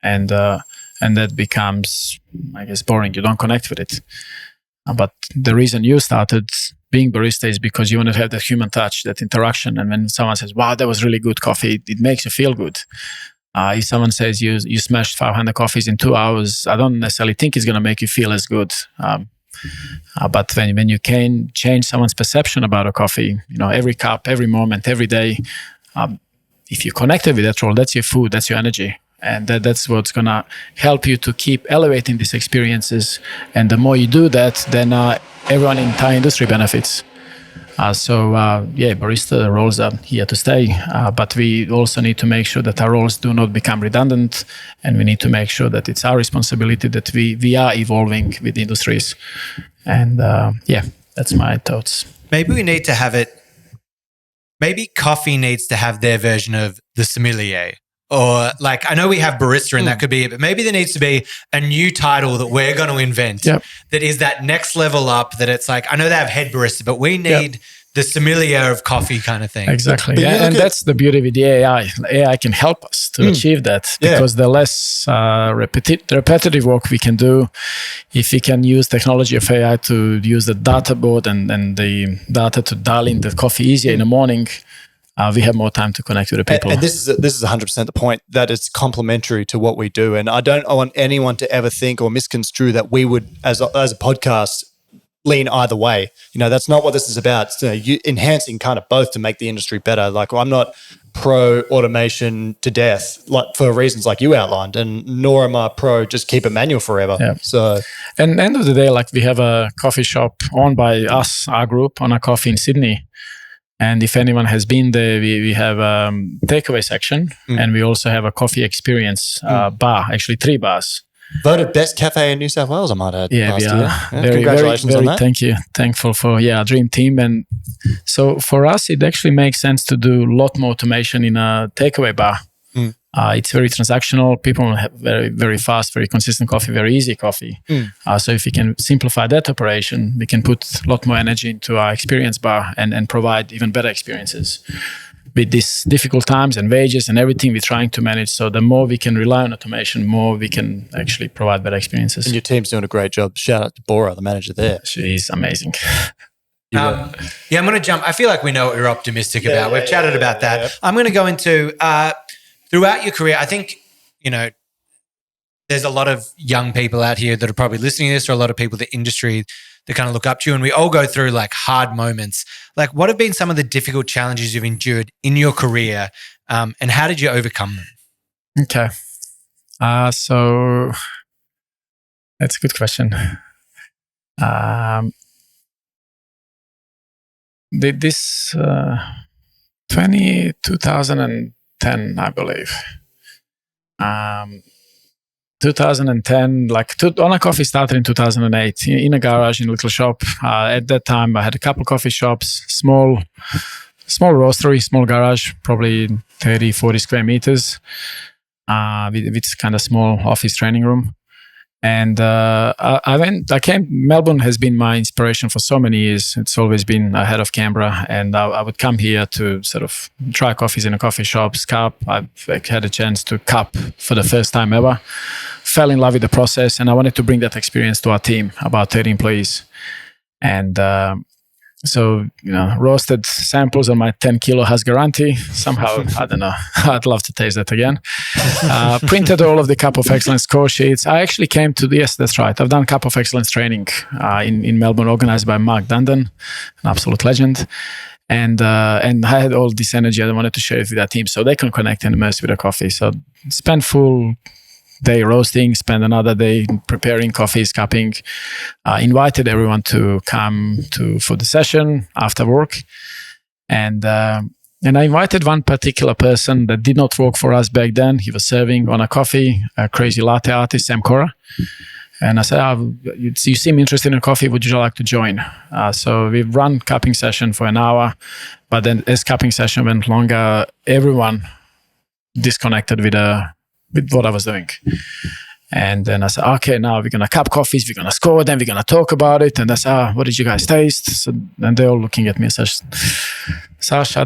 And that becomes, I guess, boring. You don't connect with it. But the reason you started being barista is because you want to have that human touch, that interaction. And when someone says, "Wow, that was really good coffee," it makes you feel good. If someone says you smashed 500 coffees in 2 hours, I don't necessarily think it's going to make you feel as good. But when you can change someone's perception about a coffee, every cup, every moment, every day, if you connected with that role, that's your food, that's your energy. And that's what's going to help you to keep elevating these experiences. And the more you do that, then everyone in the entire industry benefits. Barista roles are here to stay. But we also need to make sure that our roles do not become redundant. And we need to make sure that it's our responsibility that we are evolving with the industries. And that's my thoughts. Maybe we need to have it. Maybe coffee needs to have their version of the sommelier. Or I know we have barista and that could be it, but maybe there needs to be a new title that we're going to invent that is that next level up, that it's I know they have head barista, but we need the sommelier of coffee kind of thing. Exactly. And that's the beauty with the AI. AI can help us to achieve that because the less repetitive work we can do, if we can use technology of AI to use the data board and the data to dial in the coffee easier in the morning, we have more time to connect with the people. And this is 100% the point, that it's complementary to what we do. And I don't want anyone to ever think or misconstrue that we would, as a podcast, lean either way. That's not what this is about. It's enhancing kind of both to make the industry better. I'm not pro automation to death, for reasons like you outlined, and nor am I pro just keep it manual forever. Yeah. So, and at the end of the day, we have a coffee shop owned by us, our group, Ona Coffee in Sydney. And if anyone has been there, we have a takeaway section, and we also have a coffee experience bar, actually 3 bars. Voted best cafe in New South Wales, I might add. Yeah, last we are. year. Congratulations on that. Thank you. Thankful for dream team. And so for us, it actually makes sense to do a lot more automation in a takeaway bar. It's very transactional. People have very, very fast, very consistent coffee, very easy coffee. So if we can simplify that operation, we can put a lot more energy into our experience bar and provide even better experiences. With these difficult times and wages and everything we're trying to manage. So the more we can rely on automation, more we can actually provide better experiences. And your team's doing a great job. Shout out to Bora, the manager there. She's amazing. I'm going to jump. I feel like we know what you're optimistic about. We've chatted about that. Yeah. I'm going to go into... throughout your career, I think, there's a lot of young people out here that are probably listening to this, or a lot of people in the industry that kind of look up to you, and we all go through hard moments. What have been some of the difficult challenges you've endured in your career, and how did you overcome them? Okay. So that's a good question. This 2010, I believe. 2010, Ona Coffee started in 2008 in a garage, in a little shop. At that time, I had a couple coffee shops, small roastery, small garage, probably 30, 40 square meters, with kind of small office training room. And Melbourne has been my inspiration for so many years. It's always been ahead of Canberra. And I would come here to sort of try coffees in a coffee shop, cup. I've had a chance to cup for the first time ever. Fell in love with the process. And I wanted to bring that experience to our team, about 30 employees. And so, roasted samples on my 10 kilo has guarantee. Somehow, I don't know. I'd love to taste that again. Printed all of the Cup of Excellence score sheets. I actually came to yes, that's right. I've done Cup of Excellence training in Melbourne, organized by Mark Dundon, an absolute legend. And I had all this energy. I wanted to share it with our team so they can connect and immerse with the coffee. So spend full day roasting, spend another day preparing coffees, cupping. Invited everyone to come for the session after work. And I invited one particular person that did not work for us back then. He was serving Ona Coffee, a crazy latte artist, Sam Cora. And I said, you seem interested in coffee. Would you like to join? So we run cupping session for an hour. But then as cupping session went longer, everyone disconnected with what I was doing. And then I said, okay, now we're going to cup coffees, we're going to score them, we're going to talk about it. And I said, what did you guys taste? So, and they're all looking at me and said, Sasha,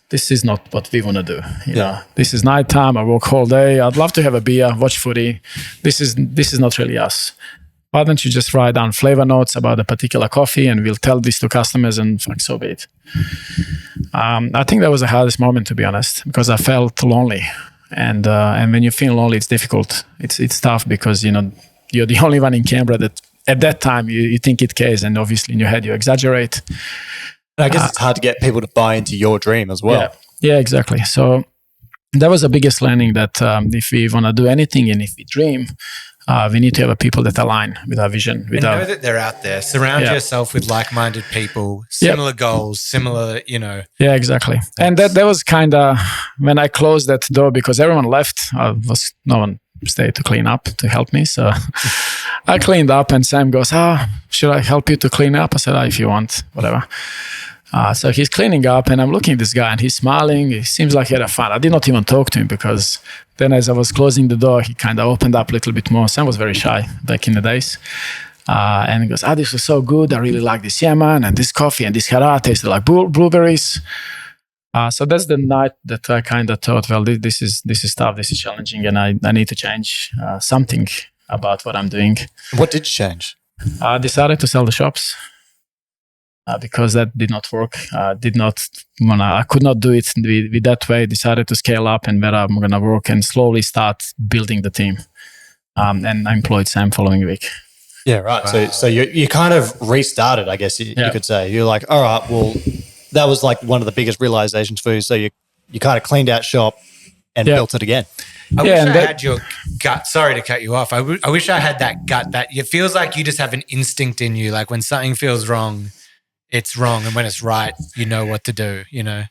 this is not what we want to do. You know, this is nighttime, I work all day, I'd love to have a beer, watch footy. This is not really us. Why don't you just write down flavor notes about a particular coffee and we'll tell this to customers and so be it. I think that was the hardest moment, to be honest, because I felt lonely. And when you feel lonely, it's difficult. It's tough because, you're the only one in Canberra that at that time you think it cares. And obviously in your head, you exaggerate. I guess it's hard to get people to buy into your dream as well. Yeah, exactly. So that was the biggest learning that if we want to do anything and if we dream, we need to have people that align with our vision. Know that they're out there. Surround yourself with like-minded people, similar goals, similar, Yeah, exactly. And that was kind of when I closed that door because everyone left. No one stayed to clean up to help me. So I cleaned up and Sam goes, should I help you to clean up? I said, if you want, whatever. So he's cleaning up and I'm looking at this guy and he's smiling. He seems like he had fun. I did not even talk to him because then as I was closing the door, he kind of opened up a little bit more. Sam was very shy back in the days. And he goes, this was so good. I really like this Yemen and this coffee and this hara tasted like blueberries. So that's the night that I kind of thought, well, this is tough. This is challenging and I need to change something about what I'm doing. What did you change? I decided to sell the shops. Because that did not work. I could not do it with that way. Decided to scale up and where I'm going to work and slowly start building the team. And I employed Sam following week. Yeah, right. Wow. So you kind of restarted, I guess you could say. You're like, all right, well, that was like one of the biggest realizations for you. So you kind of cleaned out shop and built it again. I wish I had your gut. Sorry to cut you off. I wish I had that gut. That it feels like you just have an instinct in you. Like when something feels wrong, it's wrong, and when it's right, you know what to do. Yeah,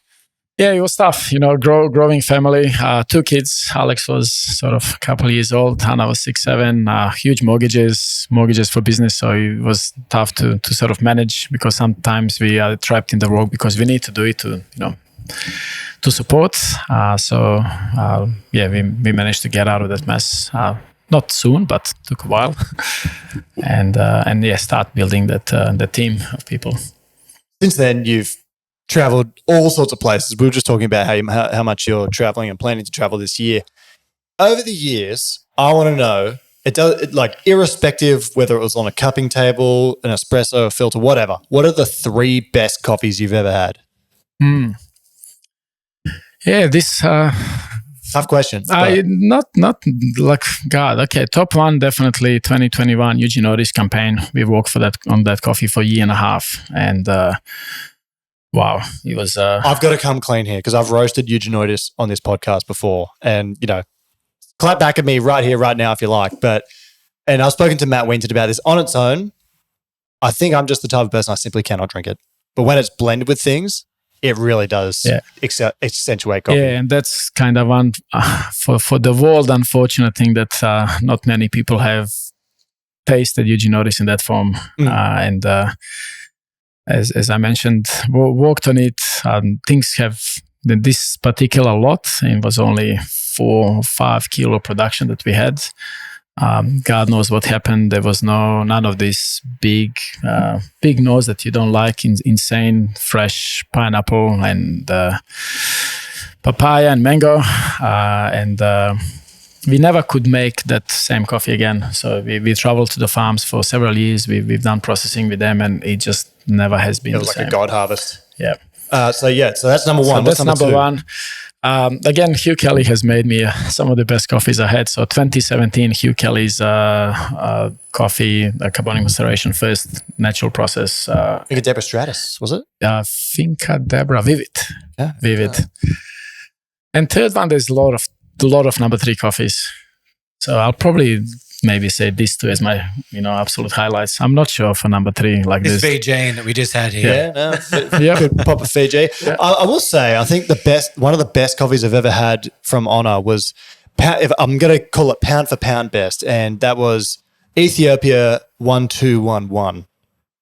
it was tough. Growing family, 2 kids. Alex was sort of a couple of years old, Hannah was 6, 7. Huge mortgages for business. So it was tough to sort of manage because sometimes we are trapped in the work because we need to do it to support. We managed to get out of that mess. Not soon, but took a while, and start building that team of people. Since then, you've traveled all sorts of places. We were just talking about how much you're traveling and planning to travel this year. Over the years, I want to know, irrespective whether it was on a cupping table, an espresso, a filter, whatever, what are the 3 best coffees you've ever had? Yeah, this... Tough question. Not like God. Okay, top 1 definitely 2021 Eugene Otis campaign. We worked on that coffee for a year and a half, and wow, it was. I've got to come clean here because I've roasted Eugene Otis on this podcast before, and clap back at me right here, right now if you like. And I've spoken to Matt Winton about this on its own. I think I'm just the type of person I simply cannot drink it, but when it's blended with things, it really does accentuate coffee. Yeah, and that's kind of one for the world unfortunate thing that not many people have tasted Yugoslavia in that form. And as I mentioned, worked on it. Things have this particular lot. It was only 4 or 5 kilo production that we had. God knows what happened. There was none of this big nose that you don't like, insane fresh pineapple and papaya and mango, and we never could make that same coffee again. So we traveled to the farms for several years. We've done processing with them, and it just never has been. It was the like same. a God harvest. Yeah. So that's number one. So that's number 2? one. Again, Hugh Kelly has made me some of the best coffees I had. So 2017, Hugh Kelly's coffee, carbonic maceration, first natural process. Finca Deborah Stratus, was it? Finca Deborah, Vivid. Yeah. Vivid. Yeah. And third one, there's a lot of number 3 coffees. So I'll probably maybe say these 2 as my absolute highlights. I'm not sure for number 3 like this. This VJ that we just had here. Good pop of Fiji. Yeah. I will say, I think one of the best coffees I've ever had from Ona was, if I'm going to call it pound for pound best, and that was Ethiopia 1211.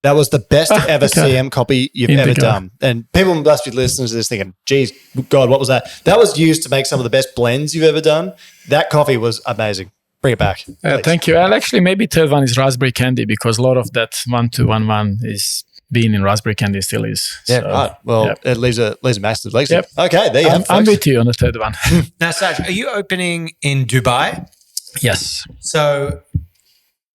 That was the best ever CM copy you've ever done. And people must be listening to this thinking, geez, God, what was that? That was used to make some of the best blends you've ever done. That coffee was amazing. Bring it back. Thank you. And actually, maybe third one is raspberry candy, because a lot of that 1211 is being in raspberry candy still is. Yeah, right. Well, it leaves a massive legacy. Yep. Okay, there you have it. I'm with you on the third one. Now, Saj, are you opening in Dubai? Yes. So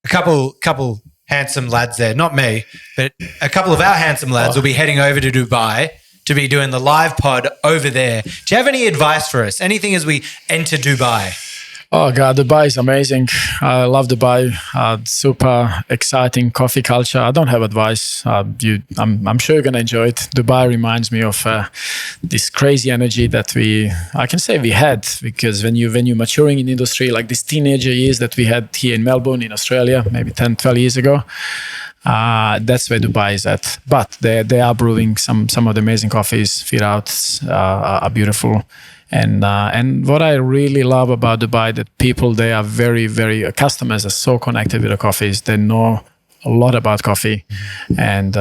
a couple handsome lads there, not me, but a couple of our handsome lads will be heading over to Dubai to be doing the live pod over there. Do you have any advice for us? Anything as we enter Dubai? Oh God, Dubai is amazing. I love Dubai. Super exciting coffee culture. I don't have advice. I'm sure you're gonna enjoy it. Dubai reminds me of this crazy energy that I can say we had, because when you're maturing in industry, like these teenager years that we had here in Melbourne, in Australia, maybe 10, 12 years ago, that's where Dubai is at. But they are brewing some of the amazing coffees. Fit outs are beautiful. And what I really love about Dubai, that people, they are very, very, customers are so connected with the coffees. They know a lot about coffee, and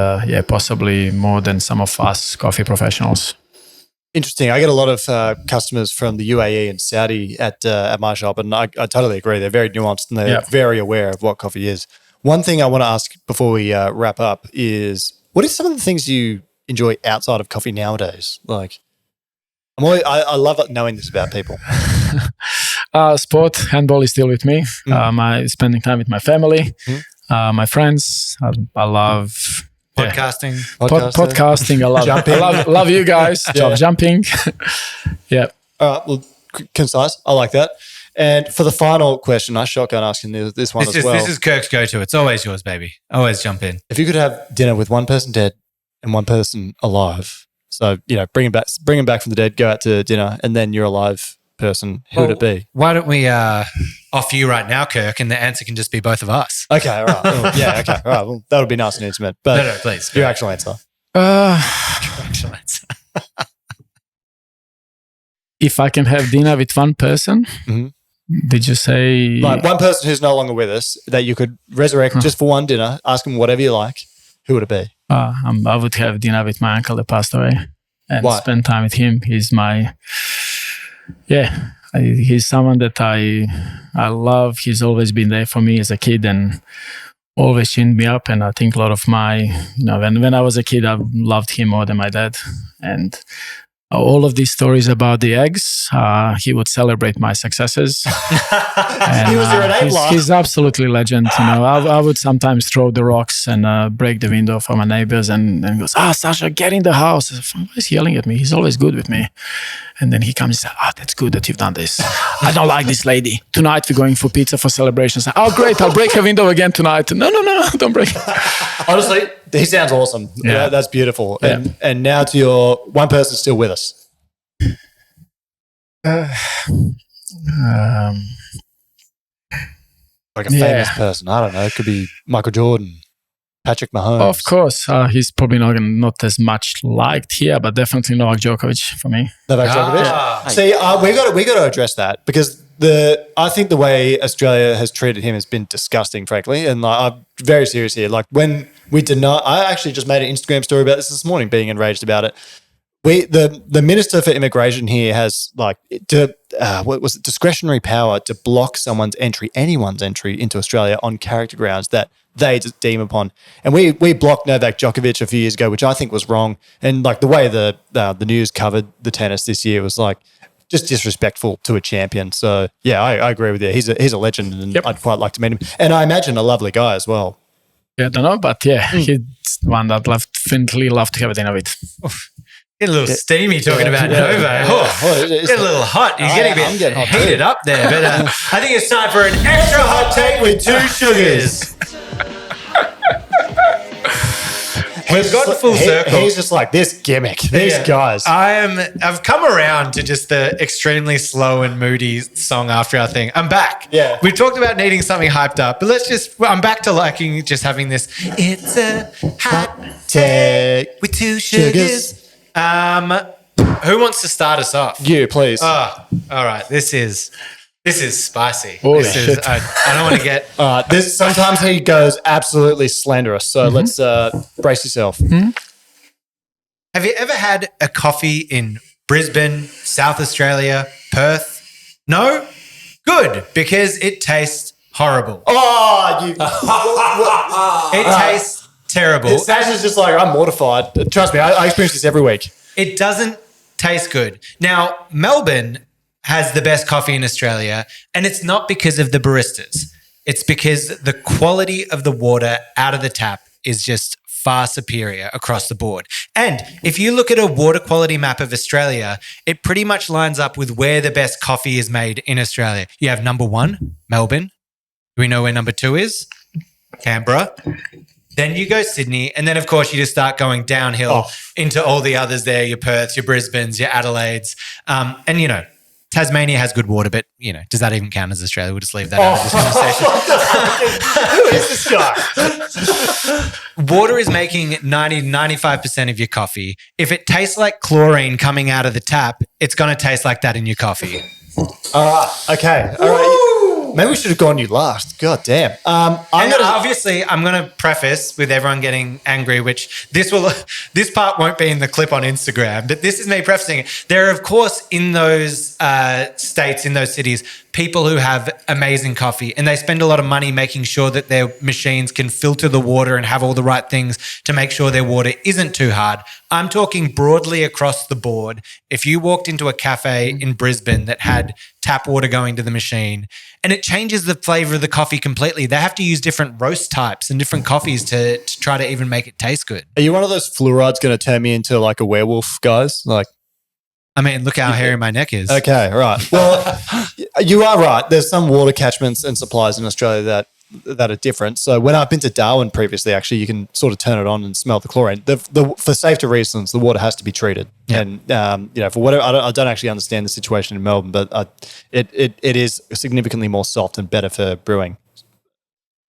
possibly more than some of us coffee professionals. Interesting. I get a lot of customers from the UAE and Saudi at my shop, and I totally agree. They're very nuanced and they're very aware of what coffee is. One thing I want to ask before we wrap up is, what are some of the things you enjoy outside of coffee nowadays? Like, I love knowing this about people. Sport, handball is still with me. Spending time with my family, my friends. I love podcasting. Podcasting. I love jumping. I love you guys. Jumping. Yeah. All right. Well, concise. I like that. And for the final question, I shotgun asking this one as well. This is Kirk's go-to. It's always yours, baby. Always jump in. If you could have dinner with one person dead and one person alive, so bring him back from the dead, go out to dinner, and then you're a live person, who would it be? Why don't we offer you right now, Kirk, and the answer can just be both of us. Okay, all right. Okay, all right. Well, that would be nice and intimate. But no, please. Your actual answer. If I can have dinner with one person, did you say... Like one person who's no longer with us that you could resurrect just for one dinner, ask him whatever you like, who would it be? I would have dinner with my uncle that passed away and spend time with him. He's he's someone that I love. He's always been there for me as a kid and always chined me up. And I think a lot of when I was a kid, I loved him more than my dad. And all of these stories about the eggs, he would celebrate my successes. And, he was your enabler. He's absolutely legend. I would sometimes throw the rocks and break the window for my neighbors, and goes, Sasha, get in the house. He's yelling at me. He's always good with me. And then he comes and says, that's good that you've done this. I don't like this lady. Tonight we're going for pizza for celebrations. Great, I'll break her window again tonight. No, don't break it. Honestly, he sounds awesome. Yeah, that's beautiful. Yeah. And now to your one person still with us. Like a famous person. I don't know. It could be Michael Jordan. Patrick Mahomes. Of course, he's probably not as much liked here, but definitely Novak Djokovic for me. Novak Djokovic. See, we got to address that because I think the way Australia has treated him has been disgusting, frankly. And I'm very serious here. Like when we deny, I actually just made an Instagram story about this morning, being enraged about it. The Minister for Immigration here has discretionary power to block anyone's entry into Australia on character grounds that they just deem upon. And we blocked Novak Djokovic a few years ago, which I think was wrong. And like the way the news covered the tennis this year was like just disrespectful to a champion. So yeah, I agree with you. He's a legend, and I'd quite like to meet him. And I imagine a lovely guy as well. Yeah, I don't know, but yeah, he's one that definitely love to have a dinner with. Get a little steamy talking about Nova. Get a little hot. You're getting a bit heated up there. But I think it's time for an extra hot take with 2 sugars. We've got full circle. He's just like this gimmick. These guys. I've come around to just the extremely slow and moody song after our thing. I'm back. Yeah. We've talked about needing something hyped up, but I'm back to liking just having this. It's a hot take with 2 sugars. Who wants to start us off? You, please. Oh, all right. This is spicy. Holy shit. I don't want to get. Sometimes he goes absolutely slanderous. So let's brace yourself. Have you ever had a coffee in Brisbane, South Australia, Perth? No? Good, because it tastes horrible. It tastes terrible. Sasha's just like, I'm mortified. Trust me, I experience this every week. It doesn't taste good. Now, Melbourne has the best coffee in Australia, and it's not because of the baristas. It's because the quality of the water out of the tap is just far superior across the board. And if you look at a water quality map of Australia, it pretty much lines up with where the best coffee is made in Australia. You have number 1, Melbourne. Do we know where number 2 is? Canberra. Then you go Sydney, and then, of course, you just start going downhill into all the others there, your Perths, your Brisbanes, your Adelaides. And, you know, Tasmania has good water, but, you know, does that even count as Australia? We'll just leave that out of this conversation. Who is this guy? Water is making 95% of your coffee. If it tastes like chlorine coming out of the tap, it's going to taste like that in your coffee. All right. Okay. All right. Maybe we should have gone you last. God damn. Obviously, I'm going to preface with everyone getting angry, which this part won't be in the clip on Instagram, but this is me prefacing it. There are, of course, in those states, in those cities, people who have amazing coffee, and they spend a lot of money making sure that their machines can filter the water and have all the right things to make sure their water isn't too hard. I'm talking broadly across the board. If you walked into a cafe in Brisbane that had tap water going to the machine, and it changes the flavor of the coffee completely. They have to use different roast types and different coffees to try to even make it taste good. Are you one of those fluorides going to turn me into like a werewolf, guys? Like, I mean, look how hairy my neck is. Okay, right. Well, you are right. There's some water catchments and supplies in Australia that are different. So when I've been to Darwin previously, actually, you can sort of turn it on and smell the chlorine. For safety reasons, the water has to be treated. Yeah. And you know, for whatever, I don't actually understand the situation in Melbourne, but it is significantly more soft and better for brewing.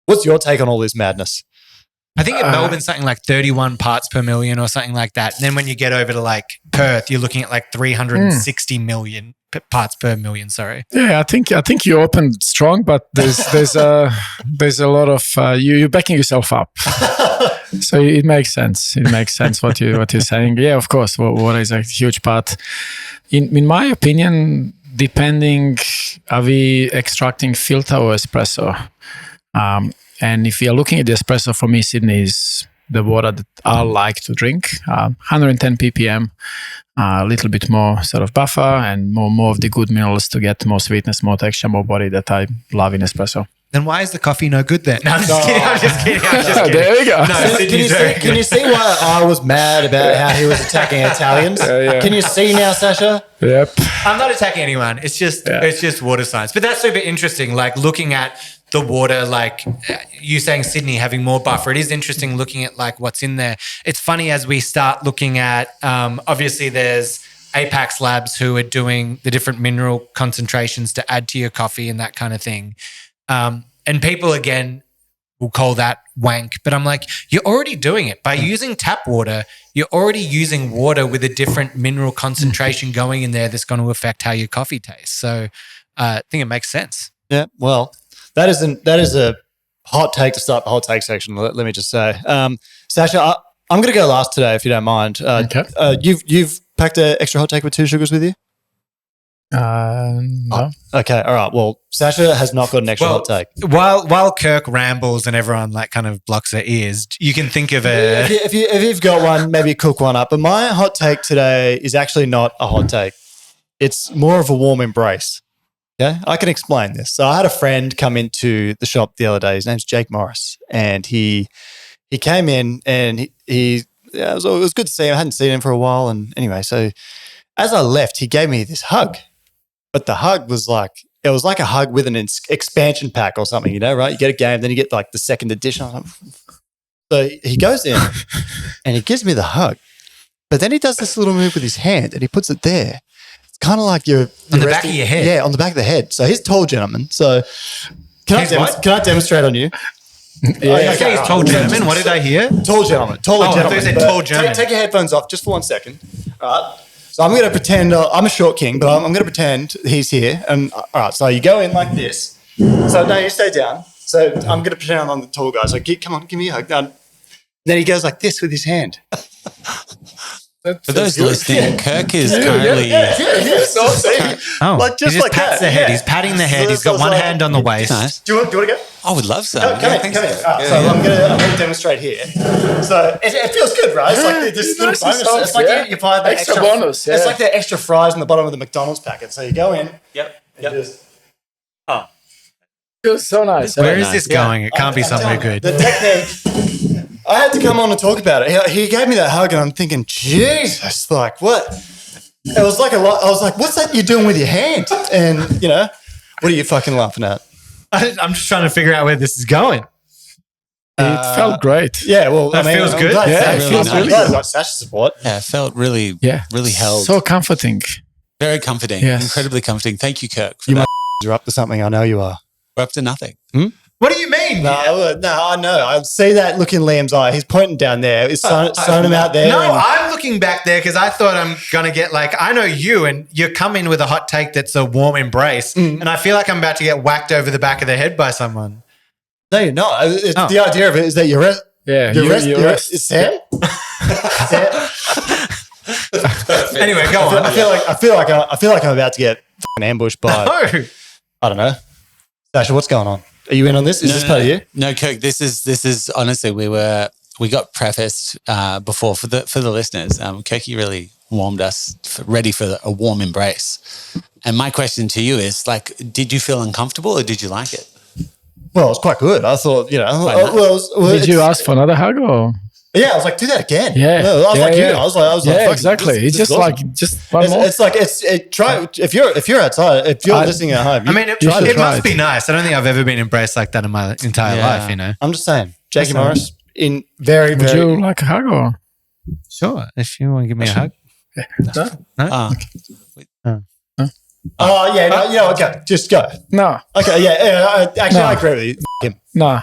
What's your take on all this madness? I think in Melbourne, something like 31 parts per million or something like that. And then when you get over to like Perth, you're looking at like 360 million parts per million. Sorry. Yeah, I think you opened strong, but there's a lot of you're backing yourself up. So it makes sense. It makes sense what you're saying. Yeah, of course, water is a huge part. In my opinion, depending, are we extracting filter or espresso? And if you're looking at the espresso, for me, Sydney is the water that I like to drink. 110 ppm, a little bit more sort of buffer and more of the good minerals to get more sweetness, more texture, more body that I love in espresso. Then why is the coffee no good then? No, I'm just kidding. There we go. No, can you see why I was mad about how he was attacking Italians? Yeah. Can you see now, Sasha? Yep. I'm not attacking anyone. It's just water science. But that's super interesting, like looking at the water, like you saying Sydney having more buffer. It is interesting looking at like what's in there. It's funny as we start looking at, obviously there's Apex Labs who are doing the different mineral concentrations to add to your coffee and that kind of thing. And people, again, will call that wank, but I'm like, you're already doing it. By using tap water, you're already using water with a different mineral concentration going in there that's going to affect how your coffee tastes. So I think it makes sense. Yeah, well, that is a hot take to start the hot take section. Let me just say, Sasha, I'm going to go last today if you don't mind. Okay. You've packed an extra hot take with 2 sugars with you? No. Okay, all right. Well, Sasha has not got an extra hot take. While Kirk rambles and everyone like kind of blocks their ears, you can think of a. If you've got one, maybe cook one up. But my hot take today is actually not a hot take. It's more of a warm embrace. Okay, I can explain this. So I had a friend come into the shop the other day. His name's Jake Morris, and he came in and it was good to see him. I hadn't seen him for a while, and anyway, so as I left, he gave me this hug. But the hug was like a hug with an expansion pack or something, right? You get a game, then you get like the second edition. So he goes in and he gives me the hug, but then he does this little move with his hand and he puts it there. It's kind of like you're on the back of your head. Yeah, on the back of the head. So he's a tall gentleman. So can I demonstrate on you? Yeah, okay, he's tall gentleman. What did I hear? Tall gentleman. I thought you said tall gentleman. Take your headphones off just for 1 second. All right. So I'm going to pretend I'm a short king, but I'm going to pretend he's here. And all right, so you go in like this. So no, you stay down. So I'm going to pretend I'm the tall guy. So come on, give me a hug. Then he goes like this with his hand. For those listening, Kirk is currently. Like he just pats the head. He's patting the head. He's got one hand on the waist. Nice. Do you want to go? I would love so. Come here. So I'm going to demonstrate here. So it feels good, right? It's like this little bonus. It's like you buy the extra bonus. Yeah. It's like the extra fries in the bottom of the McDonald's packet. So you go in. Yep. Just, feels so nice. Where is this going? It can't be somewhere good. The technique. I had to come on and talk about it. He gave me that hug, and I'm thinking, Jesus, like what? It was like a lot. I was like, what's that you're doing with your hand? And what are you fucking laughing at? I'm just trying to figure out where this is going. It felt great. Yeah, well, that feels good. It feels really glad I got Sasha's support. Yeah, it felt really held. So comforting. Very comforting. Yes. Incredibly comforting. Thank you, Kirk. You're up to something. I know you are. We're up to nothing. What do you mean? No, I know. I see that look in Liam's eye. He's pointing down there. He's throwing him out there. No, I'm looking back there because I thought I'm going to get I know you and you come in with a hot take that's a warm embrace and I feel like I'm about to get whacked over the back of the head by someone. No, you're not. The idea of it is that you're is Sam? Anyway, go on. I feel like I'm about to get ambushed by. No. I don't know. Sasha, what's going on? Are you in on this? Is this part of you? No, Kirk. This is honestly we got prefaced before for the listeners. Kirky really warmed us ready for a warm embrace. And my question to you is did you feel uncomfortable or did you like it? Well, it was quite good. I thought, Did you ask for another hug or? Yeah, I was like, do that again. Yeah, I was like, you. I was like, exactly. It's just awesome. just one more. Try if you're outside, if you're listening at home. It must be nice. I don't think I've ever been embraced like that in my entire life. I'm just saying, Jakey Morris in very. Would you like a hug or? Sure, if you want to give me a hug. Yeah. No. Oh yeah, no, okay, just go. No. Okay, yeah. Actually, I agree with you. Him. No. All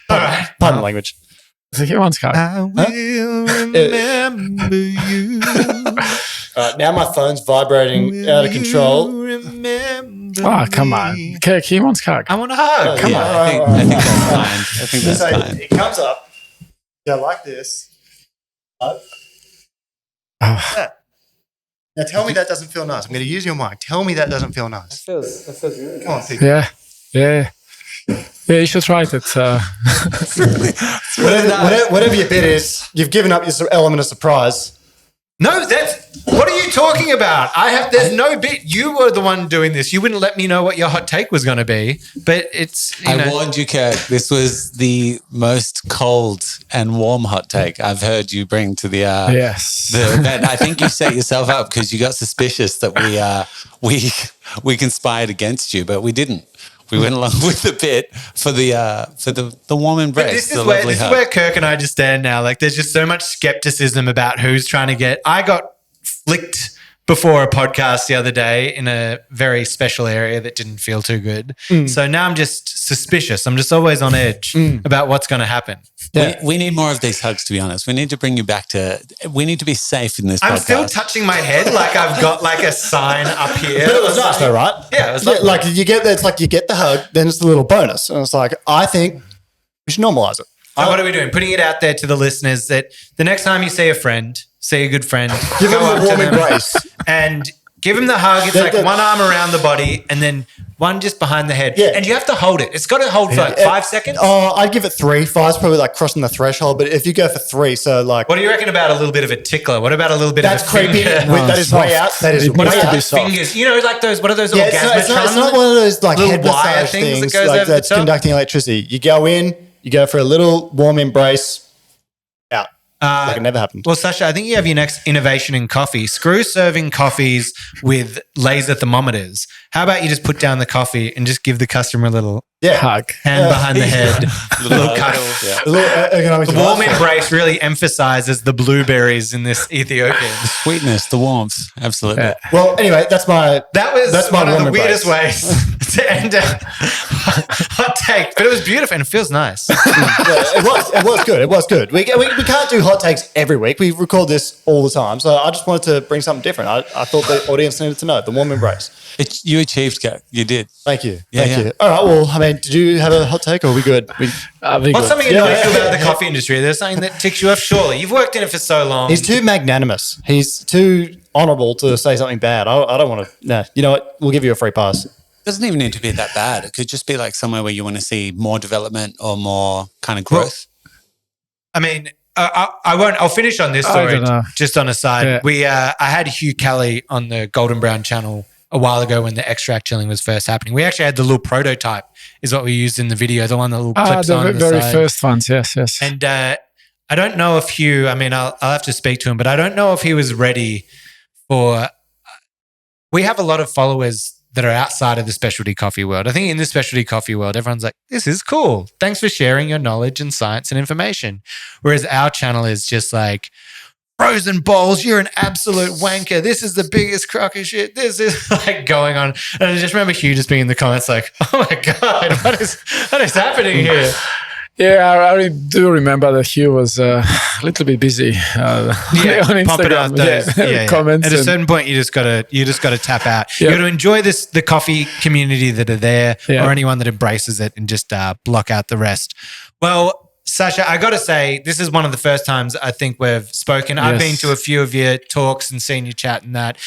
right. Pardon the language. He wants hug. I will remember you. All right, now my phone's vibrating out of control. Oh, come on. Kirk, he wants hug. I want a hug. Come on. I think that's fine. I think that's fine. It comes up. Yeah, like this. Yeah. Now tell me that doesn't feel nice. I'm going to use your mic. Tell me that doesn't feel nice. That feels good. Come on, Pete. Yeah. Yeah, you should try it. Whatever your bit is, you've given up your element of surprise. No, what are you talking about? There's no bit. You were the one doing this. You wouldn't let me know what your hot take was going to be, but I warned you, Kirk. This was the most cold and warm hot take I've heard you bring to the event. I think you set yourself up because you got suspicious that we conspired against you, but we didn't. We went along with the bit for the warm embrace. This is where Kirk and I just stand now. There's just so much skepticism about who's trying to get. I got flicked before a podcast the other day in a very special area that didn't feel too good. So now I'm just suspicious. I'm just always on edge about what's going to happen. Yeah. We need more of these hugs, to be honest. We need to bring you back we need to be safe in this podcast. I'm still touching my head like I've got like a sign up here. But it was nice though, right? Yeah, it was lovely. like you get the hug, then it's the little bonus. And it's like, I think we should normalize it. So what are we doing? Putting it out there to the listeners that the next time you see a friend, see a good friend, Give them go a up to warm them embrace. and give them the hug. It's like one arm around the body and then one just behind the head. Yeah. And you have to hold it. It's got to hold for like 5 seconds. Oh, I'd give it 3. 5's probably like crossing the threshold. But if you go for 3, so like, What do you reckon about a little bit of a tickler? What about a little bit that's of a creepy. finger? That is way out. That is What way about out. fingers? You know, like those, what are those Yeah, little it's not one of those like little head wire massage things that things goes like over the that's top? conducting electricity. You go in, you go for a little warm embrace, out. Like it never happened. Well, Sasha, I think you have your next innovation in coffee. Screw serving coffees with laser thermometers. How about you just put down the coffee and just give the customer a little Hug. hand behind the head, little cuddle. A little ergonomic The warm device. embrace really emphasizes the blueberries in this Ethiopian. Sweetness, the warmth. Absolutely. Yeah. Well, anyway, that's my That's my one of the warm weirdest embrace. ways to end a hot take, but it was beautiful and it feels nice. Yeah, it was good. It was good. We can't do hot takes every week. We record this all the time, so I just wanted to bring something different. I thought the audience needed to know the warm embrace. You achieved, Kirk. You did. Thank you. Yeah, Thank yeah. you. All right. Well, I mean, did you have a hot take or are we good? What's something you know about the coffee industry? There's something that ticks you off, surely. You've worked in it for so long. He's too magnanimous. He's too honourable to say something bad. I don't want to. No, you know what? We'll give you a free pass. Doesn't even need to be that bad. It could just be like somewhere where you want to see more development or more kind of growth. I mean, I won't. I'll finish on this story. don't know. Just on a side, Yeah. I had Hugh Kelly on the Golden Brown channel a while ago when the extract chilling was first happening. We actually had the little prototype, is what we used in the video, the one that little clips on the very side. first ones. Yes. And I don't know if Hugh. I mean, I'll have to speak to him, but I don't know if he was ready for. We have a lot of followers that are outside of the specialty coffee world. I think in the specialty coffee world, everyone's like, this is cool. Thanks for sharing your knowledge and science and information. Whereas our channel is just like, frozen bowls, you're an absolute wanker. This is the biggest crock of shit. This is like going on. And I just remember Hugh just being in the comments like, oh my God, what is happening here? Yeah, I do remember that Hugh was a little bit busy on Instagram. Pumping out those Comments. At a certain point, you just gotta tap out. Yeah. You got to enjoy the coffee community that are there, Yeah. or anyone that embraces it, and just block out the rest. Well, Sasha, I got to say, this is one of the first times I think we've spoken. I've been to a few of your talks and seen you chat and that.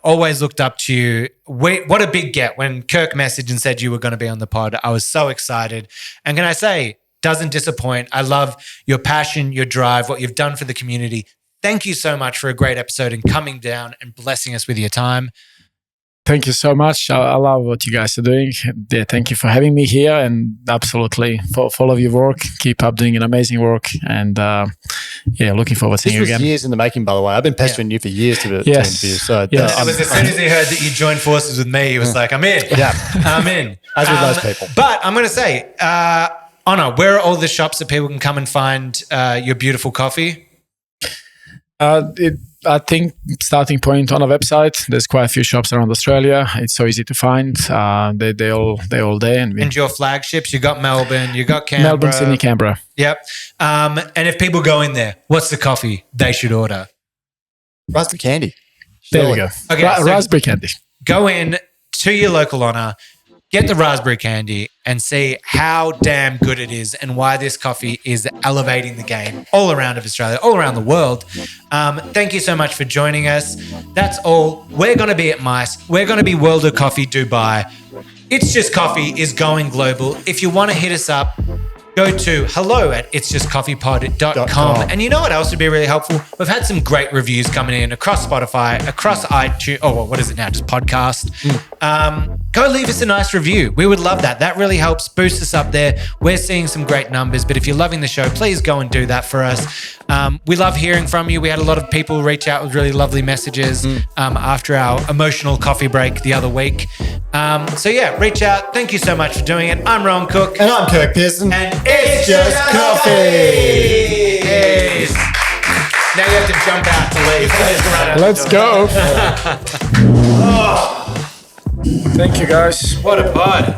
Always looked up to you. What a big get. When Kirk messaged and said you were going to be on the pod, I was so excited. And can I say, doesn't disappoint. I love your passion, your drive, what you've done for the community. Thank you so much for a great episode and coming down and blessing us with your time. Thank you so much. I love what you guys are doing. Yeah, thank you for having me here, and absolutely follow your work. Keep up doing an amazing work, and looking forward to seeing you This was again. years in the making, by the way. I've been pestering you for years to interview. So Yes. It was as soon as he heard that you joined forces with me, he was like, I'm in. Yeah. I'm in. As with most people. But I'm going to say, Ona, where are all the shops that people can come and find your beautiful coffee? I think starting point on a website. There's quite a few shops around Australia. It's so easy to find. They're all there. And your flagships, you got Melbourne, you got Canberra. Melbourne, Sydney, Canberra. Yep. And if people go in there, what's the coffee they should order? Raspberry candy. There we go. Okay, so- raspberry candy. Go in to your local Ona, get the raspberry candy and see how damn good it is and why this coffee is elevating the game all around of Australia, all around the world. Thank you so much for joining us. That's all. We're going to be at MICE. We're going to be World of Coffee Dubai. It's Just Coffee is going global. If you want to hit us up, go to hello@itsjustcoffeepod.com. And you know what else would be really helpful? We've had some great reviews coming in across Spotify, across iTunes. Oh, well, what is it now? Just podcast. Go leave us a nice review. We would love that. That really helps boost us up there. We're seeing some great numbers, but if you're loving the show, please go and do that for us. We love hearing from you. We had a lot of people reach out with really lovely messages after our emotional coffee break the other week. So yeah, reach out. Thank you so much for doing it. I'm Ron Cook. And I'm Kirk Pearson. And it's just coffee. Yes. Now you have to jump out to leave. Let's go. Thank you, guys. What a pod.